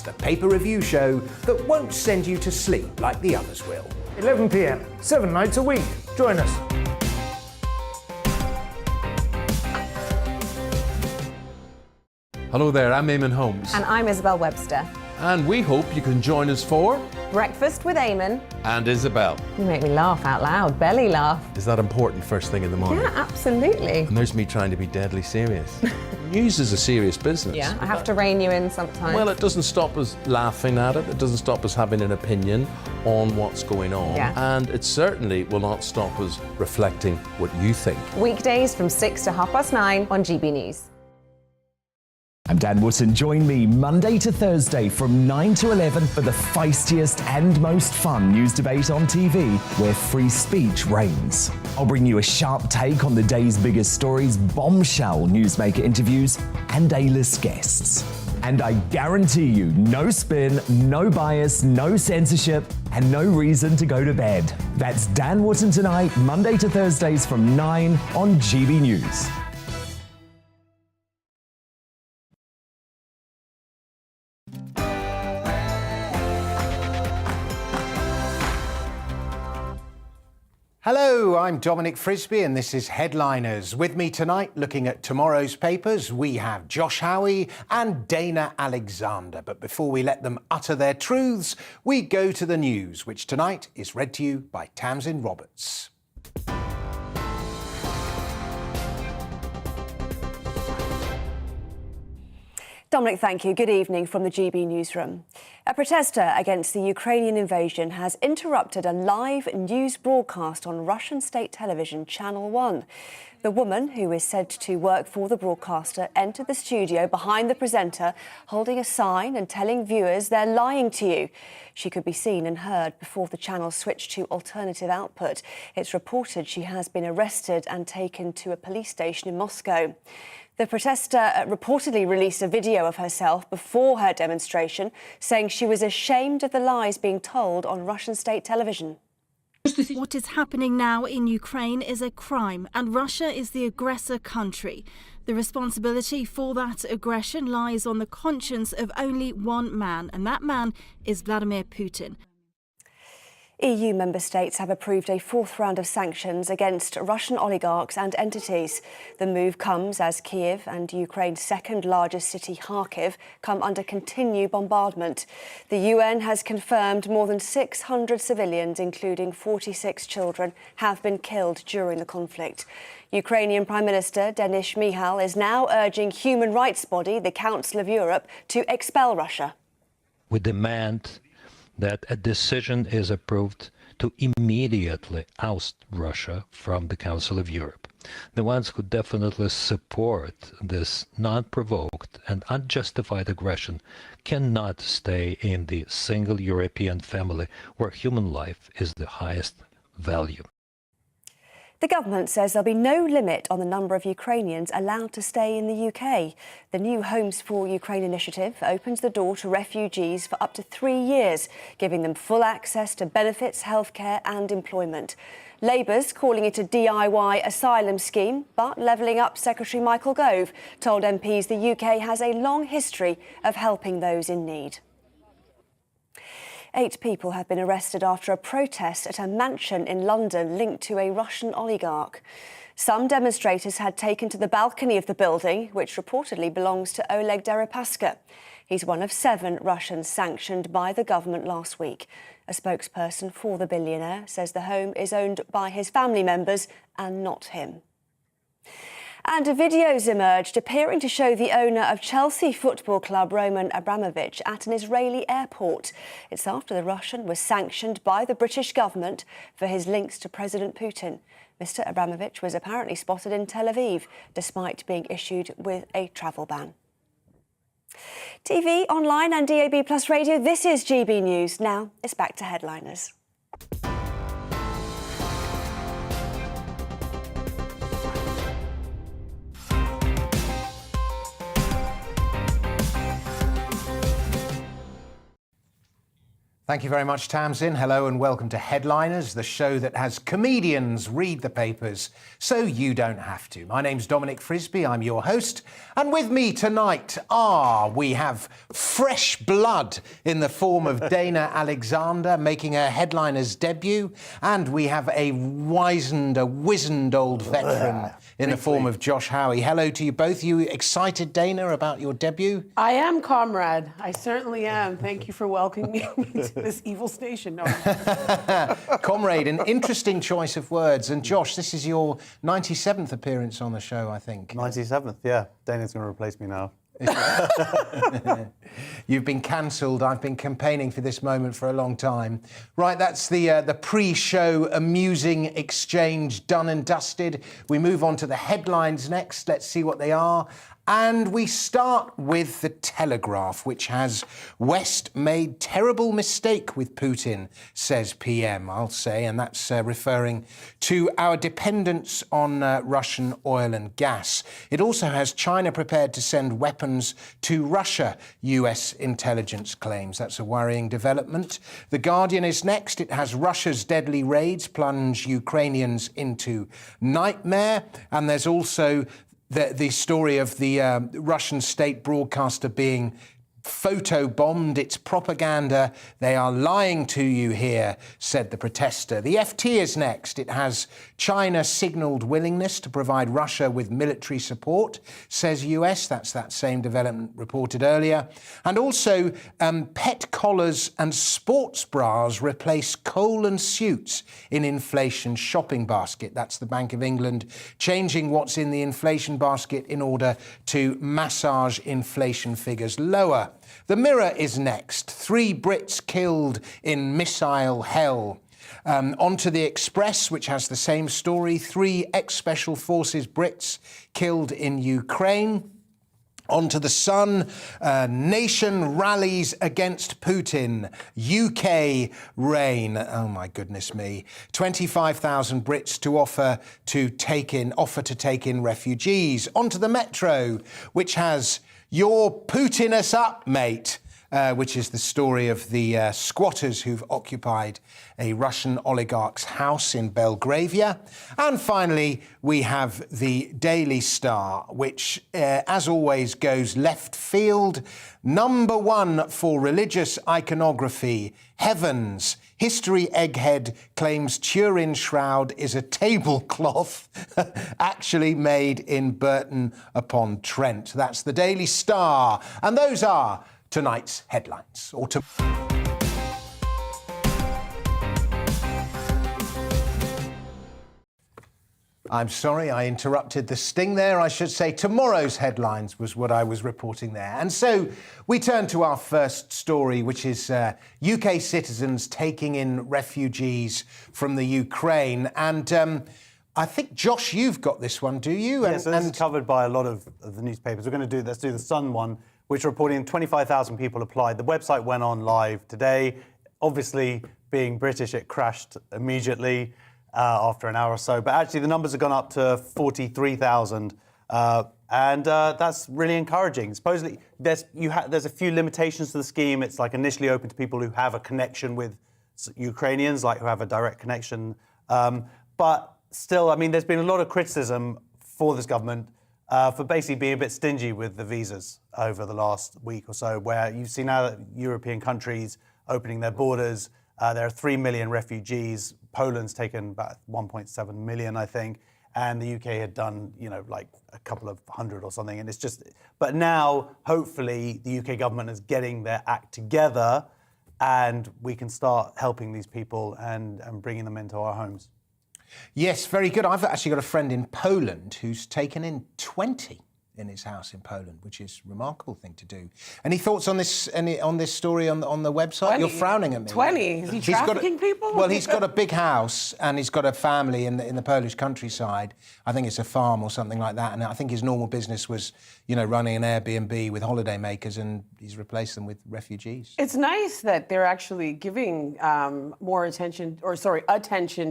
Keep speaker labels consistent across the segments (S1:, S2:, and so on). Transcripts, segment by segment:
S1: the paper review show that won't send you to sleep like the others will.
S2: 11 p.m, 7 nights a week. Join us.
S3: Hello there, I'm Eamon Holmes.
S4: And I'm Isabel Webster.
S3: And we hope you can join us for
S4: Breakfast with Eamon.
S3: And Isabel.
S4: You make me laugh out loud, belly laugh.
S3: Is that important first thing in the morning?
S4: Yeah, absolutely.
S3: And there's me trying to be deadly serious. News is a serious business.
S4: Yeah, I have to rein you in sometimes.
S3: Well, it doesn't stop us laughing at it. It doesn't stop us having an opinion on what's going on.
S4: Yeah.
S3: And it certainly will not stop us reflecting what you think.
S4: Weekdays from 6 to 9:30 on GB News.
S5: I'm Dan Wootton. Join me Monday to Thursday from 9 to 11 for the feistiest and most fun news debate on TV, where free speech reigns. I'll bring you a sharp take on the day's biggest stories, bombshell newsmaker interviews, and A-list guests. And I guarantee you, no spin, no bias, no censorship, and no reason to go to bed. That's Dan Wootton Tonight, Monday to Thursdays from 9 on GB News.
S1: Hello, I'm Dominic Frisby and this is Headliners. With me tonight, looking at tomorrow's papers, we have Josh Howie and Dana Alexander. But before we let them utter their truths, we go to the news, which tonight is read to you by Tamsin Roberts.
S6: Dominic, thank you. Good evening from the GB newsroom. A protester against the Ukrainian invasion has interrupted a live news broadcast on Russian state television Channel 1. The woman, who is said to work for the broadcaster, entered the studio behind the presenter, holding a sign and telling viewers they're lying to you. She could be seen and heard before the channel switched to alternative output. It's reported she has been arrested and taken to a police station in Moscow. The protester reportedly released a video of herself before her demonstration, saying she was ashamed of the lies being told on Russian state television.
S7: What is happening now in Ukraine is a crime, and Russia is the aggressor country. The responsibility for that aggression lies on the conscience of only one man, and that man is Vladimir Putin.
S6: EU member states have approved a fourth round of sanctions against Russian oligarchs and entities. The move comes as Kiev and Ukraine's second largest city, Kharkiv, come under continued bombardment. The UN has confirmed more than 600 civilians, including 46 children, have been killed during the conflict. Ukrainian Prime Minister Denis Shmyhal is now urging human rights body, the Council of Europe, to expel Russia.
S8: We demand that a decision is approved to immediately oust Russia from the Council of Europe. The ones who definitely support this non-provoked and unjustified aggression cannot stay in the single European family where human life is the highest value.
S6: The government says there'll be no limit on the number of Ukrainians allowed to stay in the UK. The new Homes for Ukraine initiative opens the door to refugees for up to 3 years, giving them full access to benefits, healthcare and employment. Labour's calling it a DIY asylum scheme, but Levelling Up Secretary Michael Gove told MPs the UK has a long history of helping those in need. 8 people have been arrested after a protest at a mansion in London linked to a Russian oligarch. Some demonstrators had taken to the balcony of the building, which reportedly belongs to Oleg Deripaska. He's one of 7 Russians sanctioned by the government last week. A spokesperson for the billionaire says the home is owned by his family members and not him. And videos emerged appearing to show the owner of Chelsea Football Club, Roman Abramovich, at an Israeli airport. It's after the Russian was sanctioned by the British government for his links to President Putin. Mr. Abramovich was apparently spotted in Tel Aviv, despite being issued with a travel ban. TV, online and DAB+ radio, this is GB News. Now it's back to Headliners.
S1: Thank you very much, Tamsin. Hello and welcome to Headliners, the show that has comedians read the papers so you don't have to. My name's Dominic Frisby, I'm your host. And with me tonight we have fresh blood in the form of Dana Alexander making her Headliners debut. And we have a wizened old veteran in the form of Josh Howie. Hello to you both. You excited, Dana, about your debut?
S9: I am, comrade. I certainly am. Thank you for welcoming me to this evil station. No.
S1: Comrade, an interesting choice of words. And Josh, this is your 97th appearance on the show, I think.
S10: 97th, yeah. Dana's going to replace me now.
S1: You've been cancelled. I've been campaigning for this moment for a long time. Right, that's the pre-show amusing exchange done and dusted. We move on to the headlines next. Let's see what they are. And we start with The Telegraph, which has West made terrible mistake with Putin, says PM, I'll say, and that's referring to our dependence on Russian oil and gas. It also has China prepared to send weapons to Russia, US intelligence claims. That's a worrying development. The Guardian is next. It has Russia's deadly raids plunge Ukrainians into nightmare. And there's also the story of the Russian state broadcaster being photo-bombed. It's propaganda. They are lying to you here, said the protester. The FT is next. It has China signalled willingness to provide Russia with military support, says US. That's that same development reported earlier. And also, pet collars and sports bras replace coal and suits in inflation shopping basket. That's the Bank of England changing what's in the inflation basket in order to massage inflation figures lower. The Mirror is next. 3 Brits killed in missile hell. Onto the Express, which has the same story. 3 ex-Special Forces Brits killed in Ukraine. Onto the Sun, nation rallies against Putin. UK reign. Oh my goodness me! 25,000 Brits to offer to take in refugees. Onto the Metro, which has "You're Putin us up, mate." Which is the story of the squatters who've occupied a Russian oligarch's house in Belgravia. And finally, we have the Daily Star, which, as always, goes left field. Number 1 for religious iconography. Heavens. History egghead claims Turin shroud is a tablecloth actually made in Burton-upon-Trent. That's the Daily Star. And those are tonight's headlines. I'm sorry, I interrupted the sting there. I should say tomorrow's headlines was what I was reporting there. And so we turn to our first story, which is UK citizens taking in refugees from the Ukraine. And I think, Josh, you've got this one, do you?
S10: Yeah, so this is covered by a lot of the newspapers. Let's do the Sun one, which are reporting 25,000 people applied. The website went on live today. Obviously, being British, it crashed immediately after an hour or so. But actually, the numbers have gone up to 43,000. And that's really encouraging. Supposedly, there's a few limitations to the scheme. It's like initially open to people who have a connection with Ukrainians, like who have a direct connection. But still, I mean, there's been a lot of criticism for this government for basically being a bit stingy with the visas over the last week or so, where you've seen now that European countries opening their borders. There are 3 million refugees. Poland's taken about 1.7 million, I think. And the UK had done, like a couple of hundred or something. And it's just, but now, hopefully, the UK government is getting their act together and we can start helping these people and bringing them into our homes.
S1: Yes, very good. I've actually got a friend in Poland who's taken in 20 in his house in Poland, which is a remarkable thing to do. Any thoughts on this story on the website?
S9: 20?
S1: You're frowning at me.
S9: 20? Is he trafficking people?
S1: Well, he's got a big house and he's got a family in the Polish countryside. I think it's a farm or something like that. And I think his normal business was, running an Airbnb with holidaymakers, and he's replaced them with refugees.
S9: It's nice that they're actually giving attention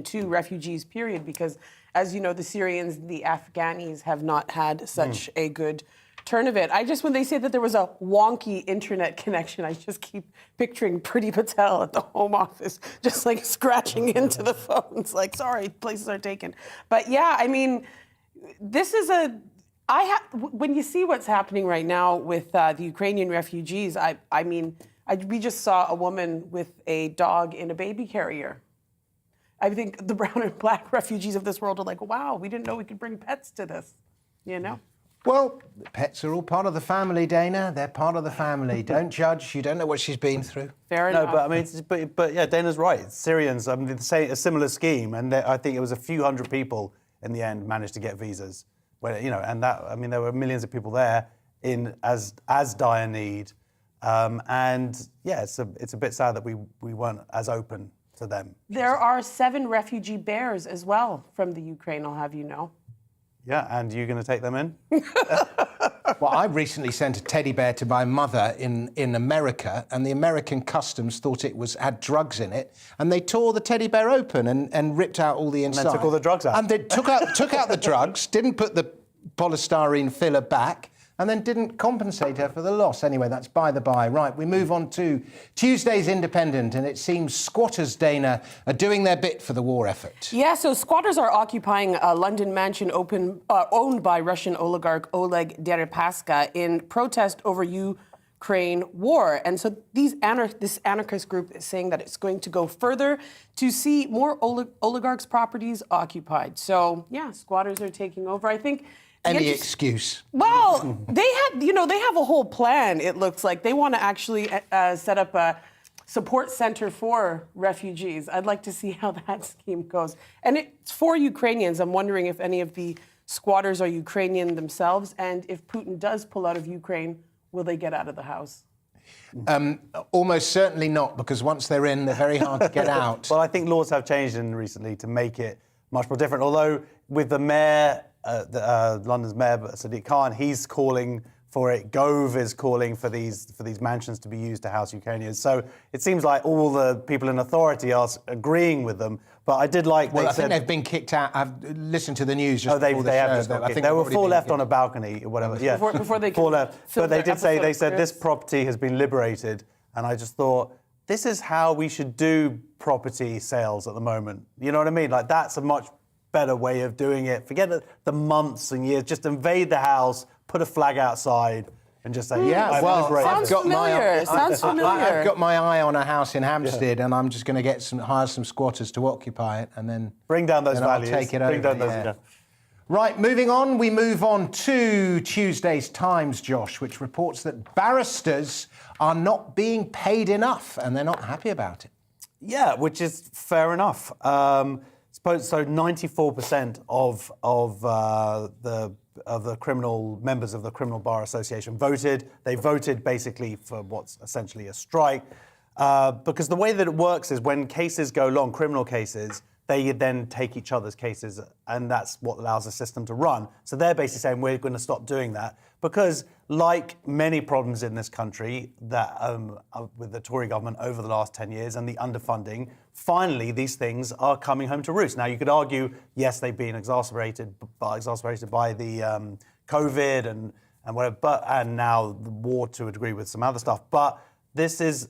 S9: to refugees, period, because as you know, the Syrians, the Afghanis have not had such a good turn of it. When they say that there was a wonky internet connection, I just keep picturing Priti Patel at the Home Office, just like scratching into the phones, like, sorry, places are taken. But yeah, I mean, this is when you see what's happening right now with the Ukrainian refugees, we just saw a woman with a dog in a baby carrier. I think the brown and black refugees of this world are like, wow, we didn't know we could bring pets to this, you know?
S1: Well, pets are all part of the family, Dana. They're part of the family. Don't judge. You don't know what she's been through.
S9: Fair enough.
S10: No, but I mean, but yeah, Dana's right. It's Syrians. I mean, a similar scheme, and I think it was a few hundred people in the end managed to get visas. Where, you know, and that, I mean, there were millions of people there in as dire need, and yeah, it's a bit sad that we weren't as open to them.
S9: There are 7 refugee bears as well from the Ukraine. I'll have you know.
S10: Yeah, and you're going to take them in?
S1: Well, I recently sent a teddy bear to my mother in America, and the American customs thought it had drugs in it, and they tore the teddy bear open and ripped out all the inside.
S10: And then took all the drugs out.
S1: And they took out the drugs, didn't put the polystyrene filler back, and then didn't compensate her for the loss. Anyway, that's by the by. Right, we move on to Tuesday's Independent, and it seems squatters, Dana, are doing their bit for the war effort.
S9: Yeah, so squatters are occupying a London mansion owned by Russian oligarch Oleg Deripaska in protest over Ukraine war. And so this anarchist group is saying that it's going to go further to see more oligarchs' properties occupied. So, yeah, squatters are taking over. I think...
S1: Any excuse.
S9: Well, they have a whole plan, it looks like. They want to actually set up a support center for refugees. I'd like to see how that scheme goes. And it's for Ukrainians. I'm wondering if any of the squatters are Ukrainian themselves, and if Putin does pull out of Ukraine, will they get out of the house?
S1: Almost certainly not, because once they're in, they're very hard to get out.
S10: Well, I think laws have changed recently to make it much more different, although with the mayor... London's mayor, Sadiq Khan, he's calling for it. Gove is calling for these mansions to be used to house Ukrainians. So it seems like all the people in authority are agreeing with them. But I did like...
S1: Well, I think they've been kicked out. I've listened to the news just before the show.
S10: I think there were 4 left on a balcony or whatever. Yeah,
S9: before they
S10: 4 left. But they said this property has been liberated. And I just thought, this is how we should do property sales at the moment. You know what I mean? Like, that's a much better way of doing it. Forget the months and years. Just invade the house, put a flag outside, and just say,
S1: yeah, well,
S9: Sounds familiar.
S1: I've got my eye on a house in Hampstead, and I'm just going to hire some squatters to occupy it, and then
S10: bring down those values.
S1: I'll take it over. Right, moving on. We move on to Tuesday's Times, Josh, which reports that barristers are not being paid enough, and they're not happy about it.
S10: Yeah, which is fair enough. So 94% of the criminal members of the Criminal Bar Association voted. They voted basically for what's essentially a strike, because the way that it works is when cases go long, criminal cases, they then take each other's cases, and that's what allows the system to run. So they're basically saying we're going to stop doing that because, like many problems in this country that with the Tory government over the last 10 years and the underfunding, finally these things are coming home to roost. Now you could argue, yes, they've been exacerbated by the COVID and whatever, and now the war to a degree with some other stuff. But this is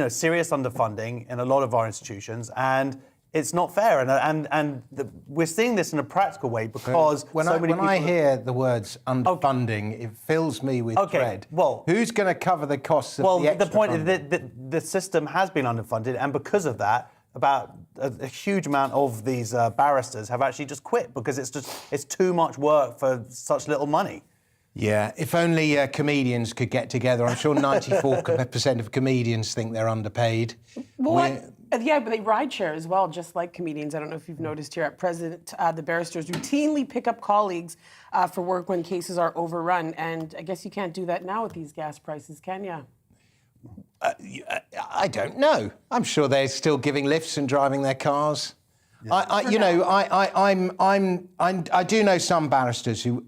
S10: serious underfunding in a lot of our institutions, and it's not fair, and we're seeing this in a practical way because
S1: when I hear the words underfunding, it fills me with dread.
S10: Well,
S1: who's going to cover the costs of the extra
S10: the point
S1: funding?
S10: is that the system has been underfunded, and because of that, about a huge amount of these barristers have actually just quit because it's too much work for such little money.
S1: Yeah, if only comedians could get together. I'm sure 94% of comedians think they're underpaid.
S9: Yeah, but they ride share as well, just like comedians. I don't know if you've noticed here at present, the barristers routinely pick up colleagues for work when cases are overrun. And I guess you can't do that now with these gas prices, can you?
S1: I don't know. I'm sure they're still giving lifts and driving their cars. Yeah. I do know some barristers who,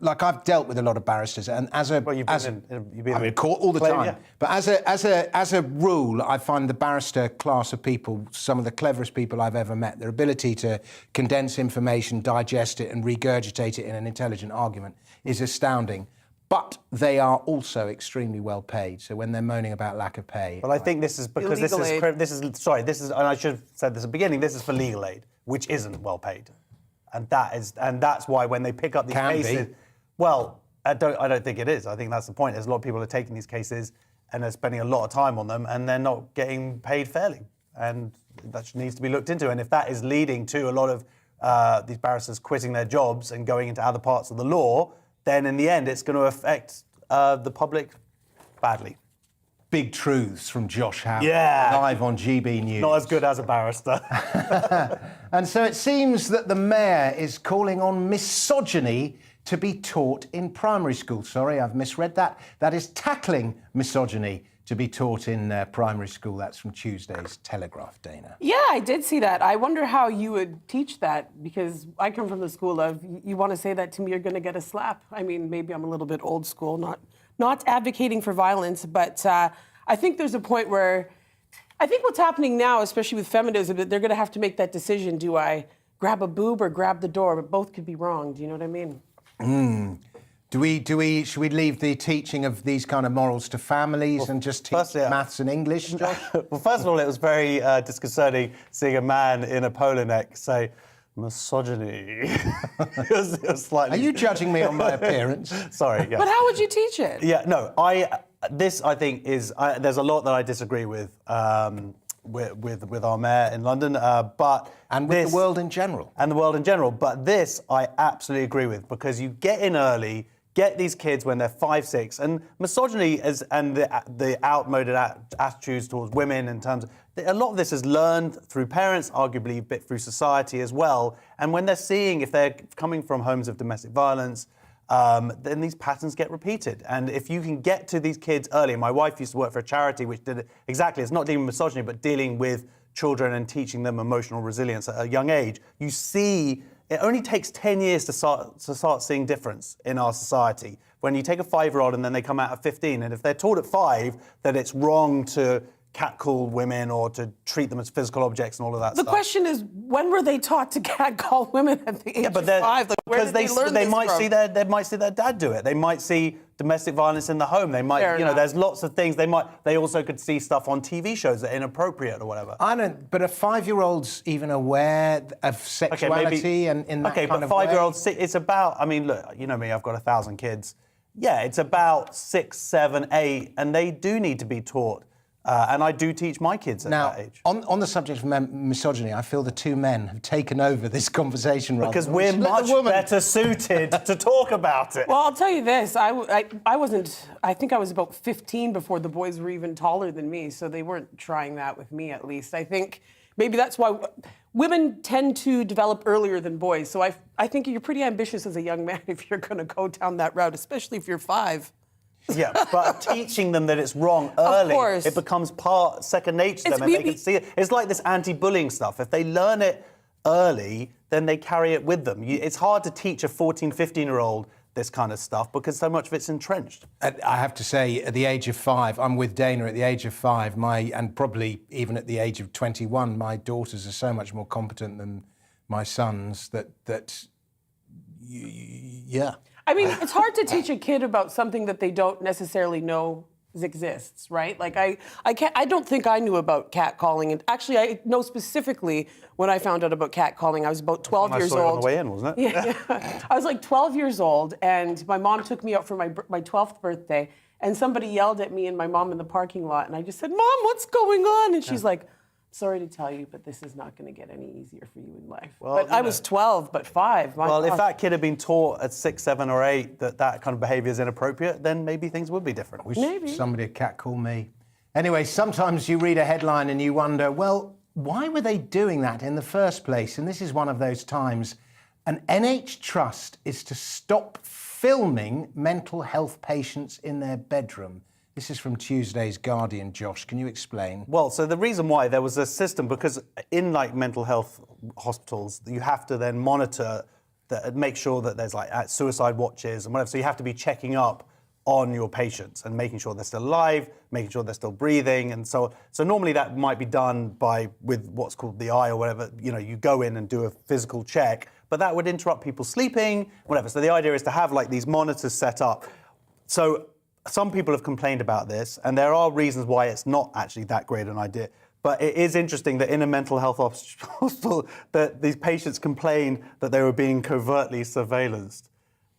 S1: like I've dealt with a lot of barristers, and I'm in court all the time. Yeah. But as a rule, I find the barrister class of people some of the cleverest people I've ever met. Their ability to condense information, digest it, and regurgitate it in an intelligent argument is astounding. but they are also extremely well paid. So when they're moaning about lack of pay...
S10: But I think this is because this is, and I should have said this at the beginning, this is for legal aid, which isn't well paid. And that's why when they pick up these cases... Well, I don't think it is. I think that's the point. There's a lot of people are taking these cases and they're spending a lot of time on them and they're not getting paid fairly. And that needs to be looked into. And if that is leading to a lot of these barristers quitting their jobs and going into other parts of the law, then in the end, it's going to affect the public badly.
S1: Big truths from Josh Howe,
S10: yeah,
S1: live on GB News.
S10: Not as good as a barrister.
S1: And so it seems that the mayor is calling on misogyny to be taught in primary school. Sorry, I've misread that. That is tackling misogyny to be taught in primary school. That's from Tuesday's Telegraph, Dana.
S9: Yeah, I did see that. I wonder how you would teach that, because I come from the school of, you want to say that to me, you're going to get a slap. I mean, maybe I'm a little bit old school, not advocating for violence, but I think there's a point where, I think what's happening now, especially with feminism, that they're going to have to make that decision. Do I grab a boob or grab the door? But both could be wrong. Do you know what I mean?
S1: Should we leave the teaching of these kind of morals to families and just teach maths and English, Josh?
S10: Well, first of all, it was very disconcerting seeing a man in a polo neck say, misogyny. it was slightly...
S1: Are you judging me on my appearance?
S10: Sorry, yeah.
S9: But how would you teach it?
S10: Yeah, no, I think is... there's a lot that I disagree with our mayor in London, but...
S1: And with the world in general.
S10: And the world in general. But this I absolutely agree with, because you get in early, get these kids when they're 5, 6, and misogyny and the outmoded attitudes towards women in terms of... A lot of this is learned through parents, arguably a bit through society as well. And when they're seeing, if they're coming from homes of domestic violence, then these patterns get repeated. And if you can get to these kids early, my wife used to work for a charity which did it exactly, it's not dealing with misogyny, but dealing with children and teaching them emotional resilience at a young age. You see, it only takes 10 years to start seeing difference in our society. When you take a 5-year-old and then they come out at 15, and if they're taught at 5 that it's wrong to catcall women or to treat them as physical objects and all of that stuff.
S9: The question is, when were they taught to catcall women at the age of 5? Like, where did they learn this
S10: might
S9: from?
S10: they might see their dad do it. They might see domestic violence in the home. They might, there's lots of things. They also could see stuff on TV shows that are inappropriate or whatever.
S1: I don't, but are 5-year-olds even aware of sexuality and in that kind of way?
S10: 5-year-olds, it's about, I mean, look, you know me, I've got 1,000 kids. Yeah, it's about 6, 7, 8, and they do need to be taught. And I do teach my kids at that age.
S1: On the subject of misogyny, I feel the two men have taken over this conversation.
S10: Because we're much better suited to talk about it.
S9: Well, I'll tell you this. I think I was about 15 before the boys were even taller than me, so they weren't trying that with me, at least. I think maybe that's why women tend to develop earlier than boys. So I think you're pretty ambitious as a young man if you're going to go down that route, especially if you're 5.
S10: Yeah, but teaching them that it's wrong early, it becomes second nature to them, and they can see it. It's like this anti-bullying stuff. If they learn it early, then they carry it with them. It's hard to teach a 14, 15-year-old this kind of stuff because so much of it's entrenched.
S1: I have to say, at the age of 5, I'm with Dana. At the age of 5, and probably even at the age of 21, my daughters are so much more competent than my sons yeah.
S9: I mean, it's hard to teach a kid about something that they don't necessarily know exists, right? Like I don't think I knew about catcalling. And actually, I know specifically when I found out about catcalling, I was about 12 years old.
S10: On the way in, wasn't it?
S9: Yeah. I was like 12 years old, and my mom took me out for my 12th birthday, and somebody yelled at me and my mom in the parking lot, and I just said, "Mom, what's going on?" And she's like, "Sorry to tell you, but this is not going to get any easier for you in life." Well, but I was 12, but 5.
S10: Well, if that kid had been taught at 6, 7, or 8 that kind of behaviour is inappropriate, then maybe things would be different.
S9: Maybe.
S1: Somebody would catcall me. Anyway, sometimes you read a headline and you wonder, well, why were they doing that in the first place? And this is one of those times. An NH trust is to stop filming mental health patients in their bedroom. This is from Tuesday's Guardian. Josh, can you explain?
S10: Well, so the reason why there was a system, because in like mental health hospitals, you have to then monitor, make sure that there's like suicide watches and whatever. So you have to be checking up on your patients and making sure they're still alive, making sure they're still breathing. And so normally that might be done with what's called the eye or whatever. You know, you go in and do a physical check, but that would interrupt people sleeping, whatever. So the idea is to have like these monitors set up. So some people have complained about this, and there are reasons why it's not actually that great an idea. But it is interesting that in a mental health hospital, that these patients complain that they were being covertly surveillanced.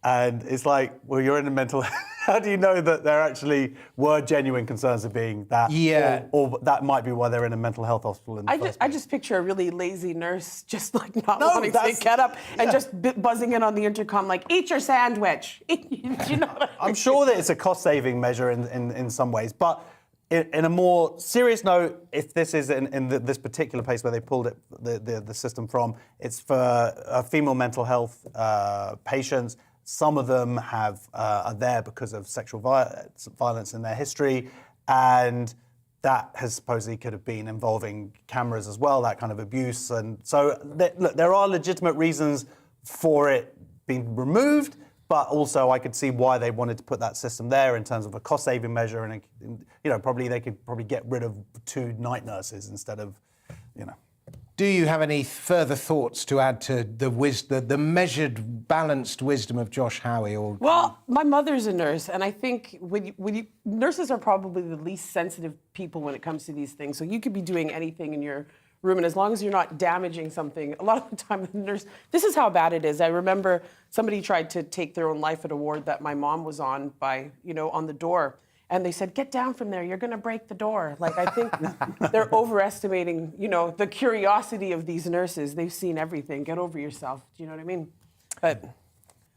S10: And it's like, well, you're in a mental... How do you know that there actually were genuine concerns of being that?
S1: Yeah.
S10: Or that might be why they're in a mental health hospital in the first place.
S9: I just picture a really lazy nurse just like not wanting to get up and just buzzing in on the intercom like, eat your sandwich. You know what I mean?
S10: I'm sure that it's a cost-saving measure in some ways, but in a more serious note, if this is in this particular place where they pulled it, the system from, it's for female mental health patients. Some of them are there because of sexual violence in their history, and that has supposedly could have been involving cameras as well, that kind of abuse. And so, look, there are legitimate reasons for it being removed, but also I could see why they wanted to put that system there in terms of a cost-saving measure, and probably they could get rid of 2 night nurses instead of,
S1: Do you have any further thoughts to add to the measured, balanced wisdom of Josh Howie?
S9: Well, my mother's a nurse, and I think nurses are probably the least sensitive people when it comes to these things. So you could be doing anything in your room, and as long as you're not damaging something, a lot of the time the nurse, this is how bad it is. I remember somebody tried to take their own life at a ward that my mom was on by, on the door. And they said, get down from there, you're gonna break the door. Like, I think they're overestimating, the curiosity of these nurses. They've seen everything. Get over yourself. Do you know what I mean? But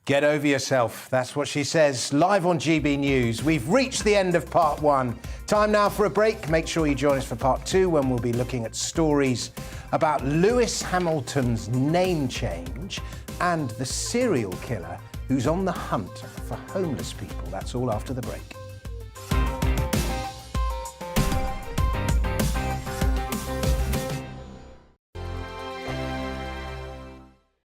S1: get over yourself. That's what she says. Live on GB News. We've reached the end of part 1. Time now for a break. Make sure you join us for part 2 when we'll be looking at stories about Lewis Hamilton's name change and the serial killer who's on the hunt for homeless people. That's all after the break.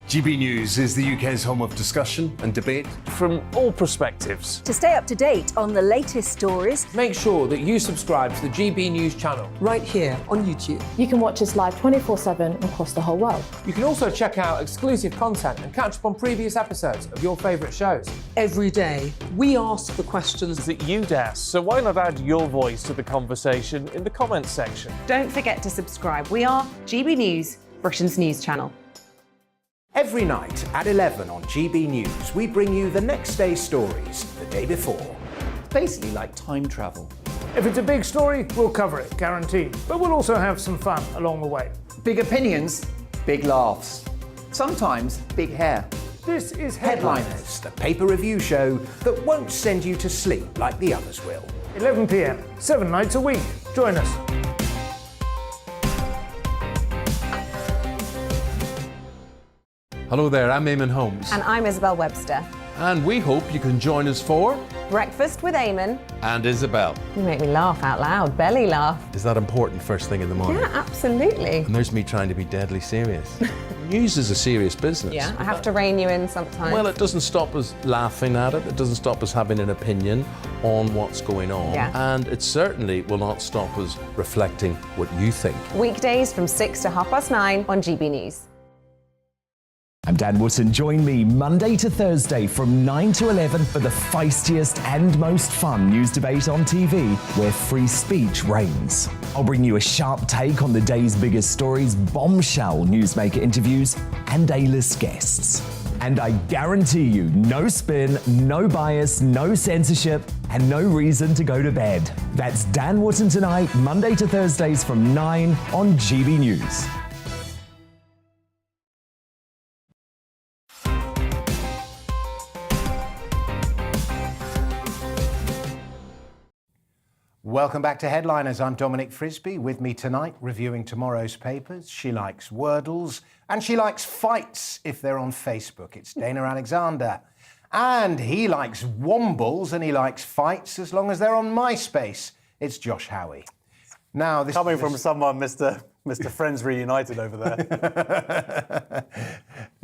S11: GB News is the UK's home of discussion and debate.
S2: From all perspectives.
S12: To stay up to date on the latest stories,
S2: make sure that you subscribe to the GB News channel.
S13: Right here on YouTube.
S14: You can watch us live 24/7 across the whole world.
S2: You can also check out exclusive content and catch up on previous episodes of your favourite shows.
S13: Every day, we ask the questions
S2: that you'd ask, so why not add your voice to the conversation in the comments section?
S4: Don't forget to subscribe. We are GB News, Britain's news channel.
S1: Every night at 11 on GB News, we bring you the next day's stories the day before.
S5: It's basically like time travel.
S2: If it's a big story, we'll cover it, guaranteed. But we'll also have some fun along the way.
S5: Big opinions, big laughs. Sometimes big hair.
S2: This is
S1: Headliners, the paper review show that won't send you to sleep like the others will.
S2: 11 p.m, 7 nights a week. Join us.
S3: Hello there, I'm Eamon Holmes.
S4: And I'm Isabel Webster.
S3: And we hope you can join us for...
S4: Breakfast with Eamon.
S3: And Isabel.
S4: You make me laugh out loud, belly laugh.
S3: Is that important first thing in the morning?
S4: Yeah, absolutely.
S3: And there's me trying to be deadly serious. News is a serious business.
S4: Yeah, I have to rein you in sometimes.
S3: Well, it doesn't stop us laughing at it. It doesn't stop us having an opinion on what's going on.
S4: Yeah.
S3: And it certainly will not stop us reflecting what you think.
S4: Weekdays from 6 to 9:30 on GB News.
S5: I'm Dan Wootton. Join me Monday to Thursday from 9 to 11 for the feistiest and most fun news debate on TV, where free speech reigns. I'll bring you a sharp take on the day's biggest stories, bombshell newsmaker interviews, and A-list guests. And I guarantee you, no spin, no bias, no censorship, and no reason to go to bed. That's Dan Wootton tonight, Monday to Thursdays from 9 on GB News.
S1: Welcome back to Headliners. I'm Dominic Frisby. With me tonight, reviewing tomorrow's papers. She likes wordles and she likes fights if they're on Facebook. It's Dana Alexander. And he likes wombles and he likes fights as long as they're on MySpace. It's Josh Howie. Now, this
S10: coming from someone, Mr. Friends Reunited over there.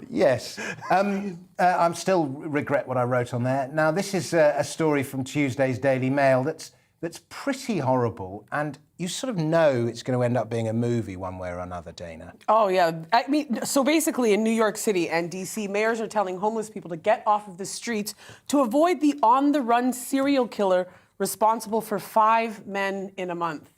S1: Yes. I'm still regret what I wrote on there. Now, this is a story from Tuesday's Daily Mail that's that's pretty horrible, and you sort of know it's going to end up being a movie one way or another, Dana.
S9: Oh, yeah. I mean, so basically in New York City and D.C., mayors are telling homeless people to get off of the streets to avoid the on-the-run serial killer responsible for 5 men in a month.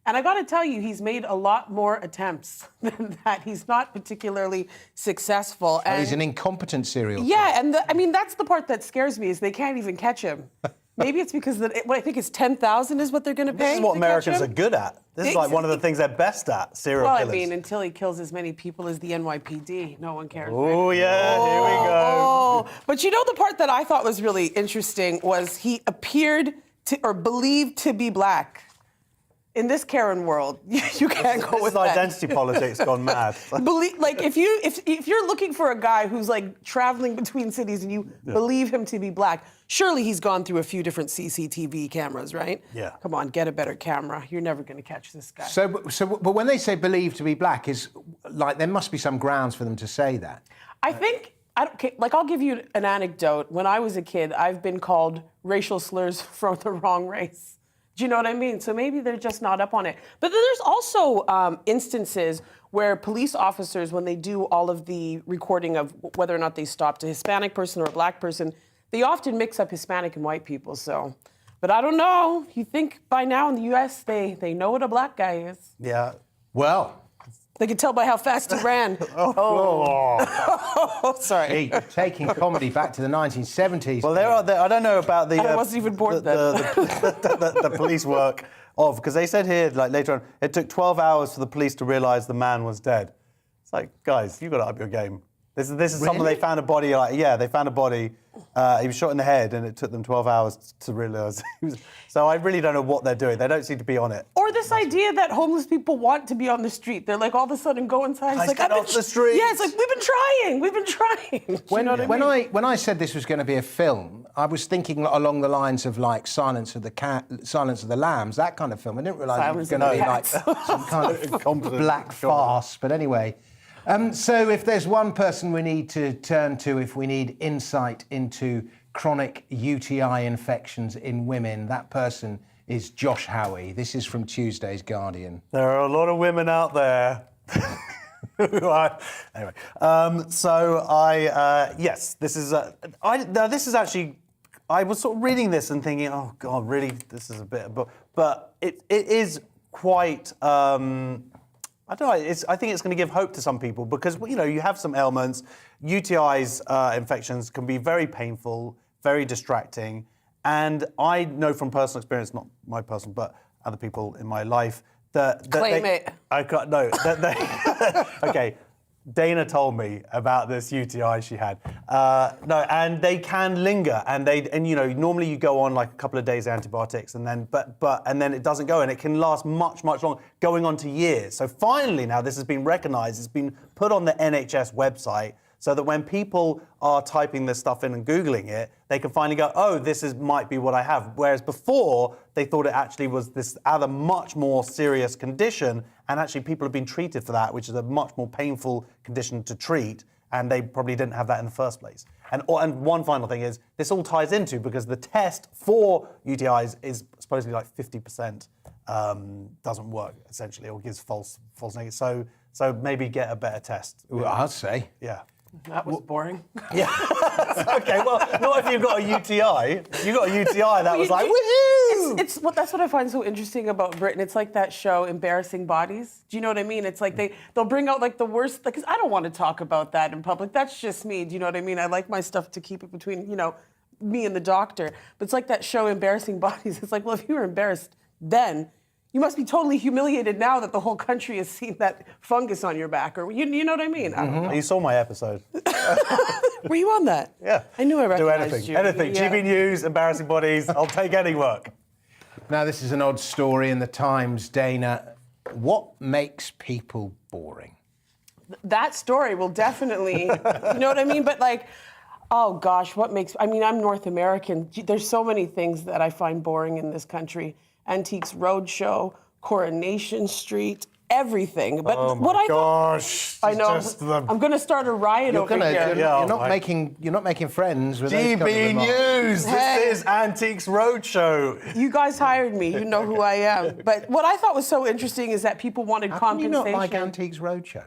S9: And I got to tell you, he's made a lot more attempts than that. He's not particularly successful.
S1: And he's an incompetent serial killer.
S9: Yeah, and I mean, that's the part that scares me, is they can't even catch him. Maybe it's because what I think is $10,000 is what they're going to pay.
S10: This is what Americans are good at. This is like one of the things they're best at, serial killers.
S9: Well, I mean, until he kills as many people as the NYPD, no one cares.
S10: Oh, yeah, here we go.
S9: Oh, but you know, the part that I thought was really interesting was he appeared to, or believed to be black. In this Karen world, you can't go with that.
S10: Identity politics gone mad.
S9: Like if you're looking for a guy who's like traveling between cities and you believe him to be black, surely he's gone through a few different CCTV cameras, right?
S10: Yeah.
S9: Come on, get a better camera. You're never going to catch this guy.
S1: But when they say believe to be black, is like there must be some grounds for them to say that.
S9: I think. I'll give you an anecdote. When I was a kid, I've been called racial slurs from the wrong race. Do you know what I mean? So maybe they're just not up on it. But there's also instances where police officers, when they do all of the recording of whether or not they stopped a Hispanic person or a black person, they often mix up Hispanic and white people. So, but I don't know. You think by now in the U.S. they know what a black guy is?
S10: Yeah.
S1: Well.
S9: They could tell by how fast he ran. Oh, sorry.
S1: Hey, taking comedy back to the 1970s.
S10: Well, I don't know about the...
S9: I wasn't even born then.
S10: The police work of, because they said here, like later on, it took 12 hours for the police to realise the man was dead. It's like, guys, you've got to up your game. This is
S1: really?
S10: something they found a body, they found a body. He was shot in the head, and it took them 12 hours to realise. So I really don't know what they're doing. They don't seem to be on it.
S9: Or this idea that homeless people want to be on the street. They're like, all of a sudden go inside. It's like,
S10: get off the street.
S9: Yeah, it's like, we've been trying.
S1: When I said this was going to be a film, I was thinking along the lines of like Silence of the Lambs, that kind of film. I didn't realise it was going to be like some kind of black farce. But anyway. So if there's one person we need to turn to if we need insight into chronic UTI infections in women, that person is Josh Howie. This is from Tuesday's Guardian.
S10: There are a lot of women out there. Anyway, yes, this is actually, I was sort of reading this and thinking, oh God, really, this is a bit, but it is quite, I don't know. I think it's going to give hope to some people because, you have some ailments. UTIs, infections can be very painful, very distracting. And I know from personal experience, not my personal, but other people in my life, that
S9: Claim it.
S10: Okay. Dana told me about this UTI she had. And they can linger, and normally you go on like a couple of days antibiotics, and then it doesn't go, and it can last much longer, going on to years. So finally, now this has been recognised. It's been put on the NHS website, so that when people are typing this stuff in and Googling it, they can finally go, oh, might be what I have. Whereas before, they thought it actually was this other much more serious condition, and actually people have been treated for that, which is a much more painful condition to treat, and they probably didn't have that in the first place. And one final thing is, this all ties into, because the test for UTIs is supposedly like 50% doesn't work, essentially, or gives false negatives. So maybe get a better test.
S1: Well, I'd say.
S10: Yeah.
S9: That was boring.
S10: Yeah. Okay, well, not if you've got a UTI. If you've got a UTI, that was like, woohoo!
S9: That's what I find so interesting about Britain. It's like that show, Embarrassing Bodies. Do you know what I mean? It's like they'll bring out like the worst, because I don't want to talk about that in public. That's just me. Do you know what I mean? I like my stuff to keep it between, me and the doctor. But it's like that show, Embarrassing Bodies. It's like, well, if you were embarrassed then, you must be totally humiliated now that the whole country has seen that fungus on your back, or you know what I mean? I don't know.
S10: You saw my episode.
S9: Were you on that?
S10: Yeah.
S9: I knew I recognized
S10: anything.
S9: you.
S10: Anything.
S9: Yeah.
S10: GBNews, Embarrassing Bodies. I'll take any work.
S1: Now, this is an odd story in the Times, Dana. What makes people boring?
S9: That story will definitely, you know what I mean? But like, oh gosh, I'm North American. There's so many things that I find boring in this country. Antiques Roadshow, Coronation Street, everything. But
S10: Oh
S9: what
S10: my
S9: I
S10: gosh!
S9: I know.
S10: Just
S9: I'm going to start a riot
S1: You're
S9: over here.
S1: not making friends with those kind of
S10: GB
S1: remarks.
S10: News.
S9: Hey.
S10: This is Antiques Roadshow.
S9: You guys hired me. You know who I am. But what I thought was so interesting is that people wanted
S1: How can you
S9: compensation.
S1: not like Antiques Roadshow?